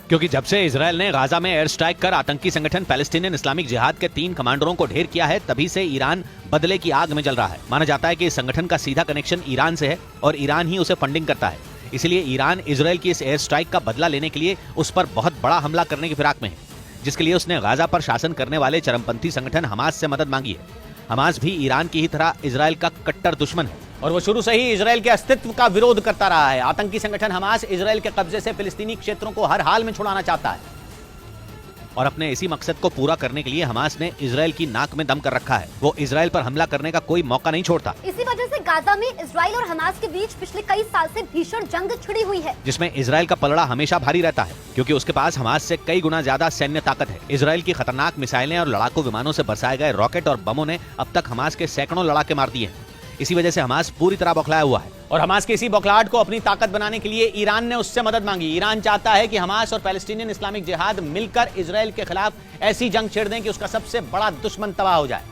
क्योंकि जब से इजराइल ने गाजा में एयर स्ट्राइक कर आतंकी संगठन पैलेस्टीनियन इस्लामिक जिहाद के 3 कमांडरों को ढेर किया है, तभी से ईरान बदले की आग में जल रहा है। माना जाता है कि इस संगठन का सीधा कनेक्शन ईरान से है और ईरान ही उसे फंडिंग करता है। इसलिए ईरान इजराइल की इस एयर स्ट्राइक का बदला लेने के लिए उस पर बहुत बड़ा हमला करने की फिराक में है, जिसके लिए उसने गाजा पर शासन करने वाले चरमपंथी संगठन हमास से मदद मांगी है। हमास भी ईरान की ही तरह इजराइल का कट्टर दुश्मन है और वो शुरू से ही इजराइल के अस्तित्व का विरोध करता रहा है। आतंकी संगठन हमास इजराइल के कब्जे से फिलिस्तीनी क्षेत्रों को हर हाल में छुड़ाना चाहता है और अपने इसी मकसद को पूरा करने के लिए हमास ने इजराइल की नाक में दम कर रखा है। वो इजराइल पर हमला करने का कोई मौका नहीं छोड़ता। इसी वजह से गाजा में इजराइल और हमास के बीच पिछले कई साल से भीषण जंग छिड़ी हुई है, जिसमें इजराइल का पलड़ा हमेशा भारी रहता है, क्योंकि उसके पास हमास से कई गुना ज्यादा सैन्य ताकत है। इजराइल की खतरनाक मिसाइलें और लड़ाकू विमानों से बरसाए गए रॉकेट और बमों ने अब तक हमास के सैकड़ों लड़ाके मार दिए हैं। इसी वजह से हमास पूरी तरह बौखलाया हुआ है और हमास की इसी बौखलाहट को अपनी ताकत बनाने के लिए ईरान ने उससे मदद मांगी। ईरान चाहता है कि हमास और पैलेस्टीनियन इस्लामिक जिहाद मिलकर इजराइल के खिलाफ ऐसी जंग छेड़ दें कि उसका सबसे बड़ा दुश्मन तबाह हो जाए,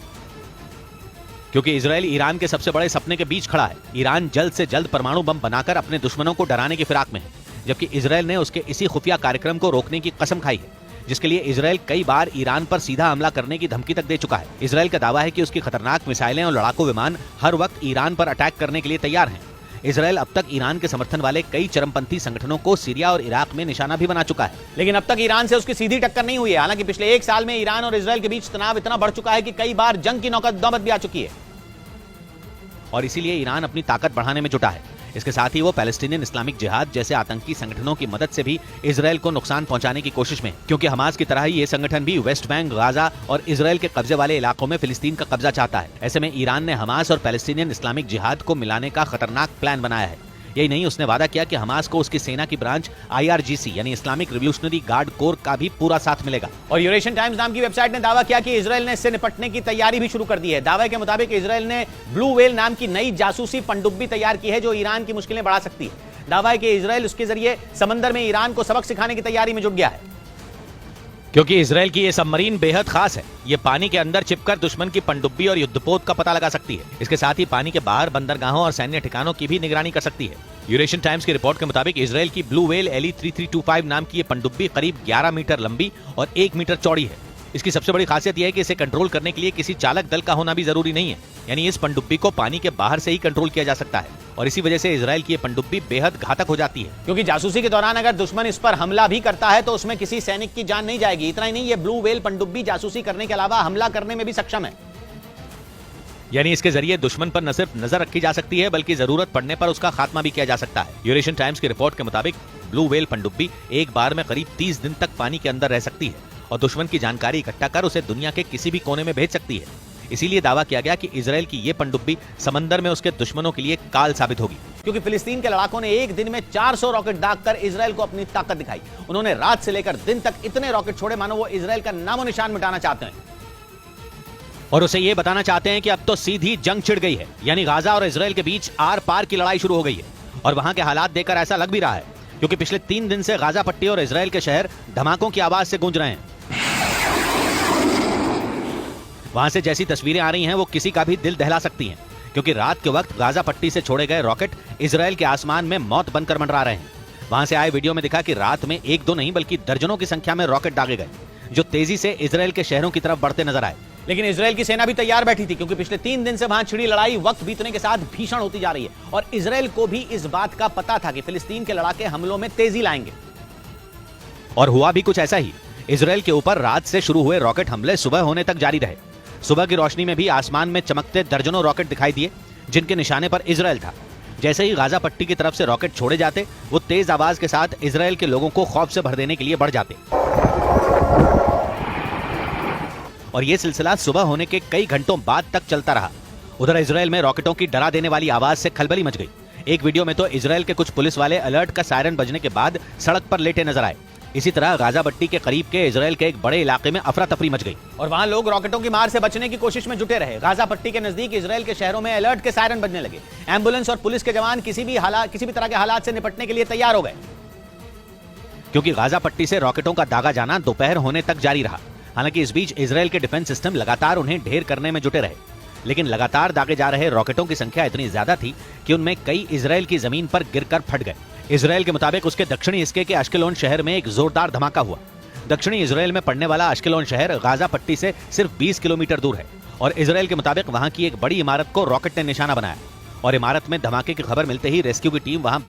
क्योंकि इजराइल ईरान के सबसे बड़े सपने के बीच खड़ा है। ईरान जल्द से जल्द परमाणु बम बनाकर अपने दुश्मनों को डराने की फिराक में है, जबकि इजराइल ने उसके इसी खुफिया कार्यक्रम को रोकने की कसम खाई है, जिसके लिए इजराइल कई बार ईरान पर सीधा हमला करने की धमकी तक दे चुका है। इजराइल का दावा है कि उसकी खतरनाक मिसाइलें और लड़ाकू विमान हर वक्त ईरान पर अटैक करने के लिए तैयार हैं। इजराइल अब तक ईरान के समर्थन वाले कई चरमपंथी संगठनों को सीरिया और इराक में निशाना भी बना चुका है, लेकिन अब तक ईरान से उसकी सीधी टक्कर नहीं हुई है। हालांकि पिछले 1 साल में ईरान और इजराइल के बीच तनाव इतना बढ़ चुका है कि कई बार जंग की नौबत भी आ चुकी है और इसीलिए ईरान अपनी ताकत बढ़ाने में जुटा है। इसके साथ ही वो पैलेस्टीनियन इस्लामिक जिहाद जैसे आतंकी संगठनों की मदद से भी इजराइल को नुकसान पहुंचाने की कोशिश में, क्योंकि हमास की तरह ही ये संगठन भी वेस्ट बैंक, गाजा और इजराइल के कब्जे वाले इलाकों में फिलिस्तीन का कब्जा चाहता है। ऐसे में ईरान ने हमास और पैलेस्टीनियन इस्लामिक जिहाद को मिलाने का खतरनाक प्लान बनाया है। यही नहीं, उसने वादा किया कि हमास को उसकी सेना की ब्रांच IRGC यानी इस्लामिक रिवोल्यूशनरी गार्ड कोर का भी पूरा साथ मिलेगा। और यूरेशियन टाइम्स नाम की वेबसाइट ने दावा किया कि इजराइल ने इससे निपटने की तैयारी भी शुरू कर दी है। दावे के मुताबिक इजराइल ने ब्लू वेल नाम की नई जासूसी पनडुब्बी तैयार की है, जो ईरान की मुश्किलें बढ़ा सकती है। दावा है कि इजराइल उसके जरिए समंदर में ईरान को सबक सिखाने की तैयारी में जुट गया है, क्योंकि इजराइल की ये सबमरीन बेहद खास है। ये पानी के अंदर छिपकर दुश्मन की पनडुब्बी और युद्धपोत का पता लगा सकती है। इसके साथ ही पानी के बाहर बंदरगाहों और सैन्य ठिकानों की भी निगरानी कर सकती है। यूरेशियन टाइम्स की रिपोर्ट के मुताबिक इजराइल की ब्लू वेल LE-3325 नाम की ये पनडुब्बी करीब 11 मीटर लंबी और 1 मीटर चौड़ी है। इसकी सबसे बड़ी खासियत यह है कि इसे कंट्रोल करने के लिए किसी चालक दल का होना भी जरूरी नहीं है, यानी इस पनडुब्बी को पानी के बाहर से ही कंट्रोल किया जा सकता है और इसी वजह से इजराइल की ये पनडुब्बी बेहद घातक हो जाती है, क्योंकि जासूसी के दौरान अगर दुश्मन इस पर हमला भी करता है तो उसमें किसी सैनिक की जान नहीं जाएगी। इतना ही नहीं, ये ब्लू वेल पनडुब्बी जासूसी करने के अलावा हमला करने में भी सक्षम है, यानी इसके जरिए दुश्मन पर न सिर्फ नजर रखी जा सकती है बल्कि जरूरत पड़ने पर उसका खात्मा भी किया जा सकता है। यूरेशियन टाइम्स की रिपोर्ट के मुताबिक ब्लू वेल पनडुब्बी एक बार में करीब 30 दिन तक पानी के अंदर रह सकती है और दुश्मन की जानकारी इकट्ठा कर उसे दुनिया के किसी भी कोने में भेज सकती है। इसीलिए दावा किया गया कि इजराइल की ये पनडुब्बी समंदर में उसके दुश्मनों के लिए काल साबित होगी। क्योंकि फिलिस्तीन के लड़ाकों ने एक दिन में 400 रॉकेट दागकर इजराइल को अपनी ताकत दिखाई। उन्होंने रात से लेकर दिन तक इतने रॉकेट छोड़े मानो वो इजराइल का नामो निशान मिटाना चाहते हैं और उसे ये बताना चाहते हैं कि अब तो सीधी जंग छिड़ गई है, यानी गाजा और इजराइल के बीच आर पार की लड़ाई शुरू हो गई है। और वहां के हालात देखकर ऐसा लग भी रहा है, क्योंकि पिछले 3 दिन से गाजा पट्टी और इजराइल के शहर धमाकों की आवाज से गूंज रहे हैं। वहां से जैसी तस्वीरें आ रही हैं वो किसी का भी दिल दहला सकती हैं, क्योंकि रात के वक्त गाजा पट्टी से छोड़े गए रॉकेट इजराइल के आसमान में मौत बनकर मंडरा रहे हैं। वहां से आए वीडियो में दिखा कि रात में 1-2 नहीं बल्कि दर्जनों की संख्या में रॉकेट दागे गए, जो तेजी से इजराइल के शहरों की तरफ बढ़ते नजर आए। लेकिन इजराइल की सेना भी तैयार बैठी थी, क्योंकि पिछले 3 दिन से वहां छिड़ी लड़ाई वक्त बीतने के साथ भीषण होती जा रही है और इजराइल को भी इस बात का पता था कि फिलिस्तीन के लड़ाके हमलों में तेजी लाएंगे। और हुआ भी कुछ ऐसा ही। इजराइल के ऊपर रात से शुरू हुए रॉकेट हमले सुबह होने तक जारी रहे। सुबह की रोशनी में भी आसमान में चमकते दर्जनों रॉकेट दिखाई दिए, जिनके निशाने पर इजराइल था। जैसे ही गाजा पट्टी की तरफ से रॉकेट छोड़े जाते, वो तेज आवाज के साथ इजराइल के लोगों को खौफ से भर देने के लिए बढ़ जाते। और ये सिलसिला सुबह होने के कई घंटों बाद तक चलता रहा। उधर इजराइल में रॉकेटों की डरा देने वाली आवाज से खलबली मच गई। एक वीडियो में तो इजराइल के कुछ पुलिस वाले अलर्ट का सायरन बजने के बाद सड़क पर लेटे नजर आए। इसी तरह गाजा पट्टी के करीब के इजराइल के एक बड़े इलाके में अफरा तफरी मच गई और वहां लोग रॉकेटों की मार से बचने की कोशिश में जुटे रहे। गाजा पट्टी के नजदीक इजराइल के शहरों में अलर्ट के सायरन बजने लगे। एम्बुलेंस और पुलिस के जवान किसी भी तरह के हालात से निपटने के लिए तैयार हो गए, क्योंकि गाजा पट्टी से रॉकेटों का दागा जाना दोपहर होने तक जारी रहा। हालांकि इस बीच इजराइल के डिफेंस सिस्टम लगातार उन्हें ढेर करने में जुटे रहे, लेकिन लगातार दागे जा रहे रॉकेटों की संख्या इतनी ज्यादा थी कि उनमें कई इजराइल की जमीन पर गिरकर फट गए। इजराइल के मुताबिक उसके दक्षिणी हिस्से के अश्केलोन शहर में एक जोरदार धमाका हुआ। दक्षिणी इजराइल में पड़ने वाला अश्केलोन शहर गाजा पट्टी से सिर्फ 20 किलोमीटर दूर है और इजराइल के मुताबिक वहां की एक बड़ी इमारत को रॉकेट ने निशाना बनाया और इमारत में धमाके की खबर मिलते ही रेस्क्यू की टीम वहां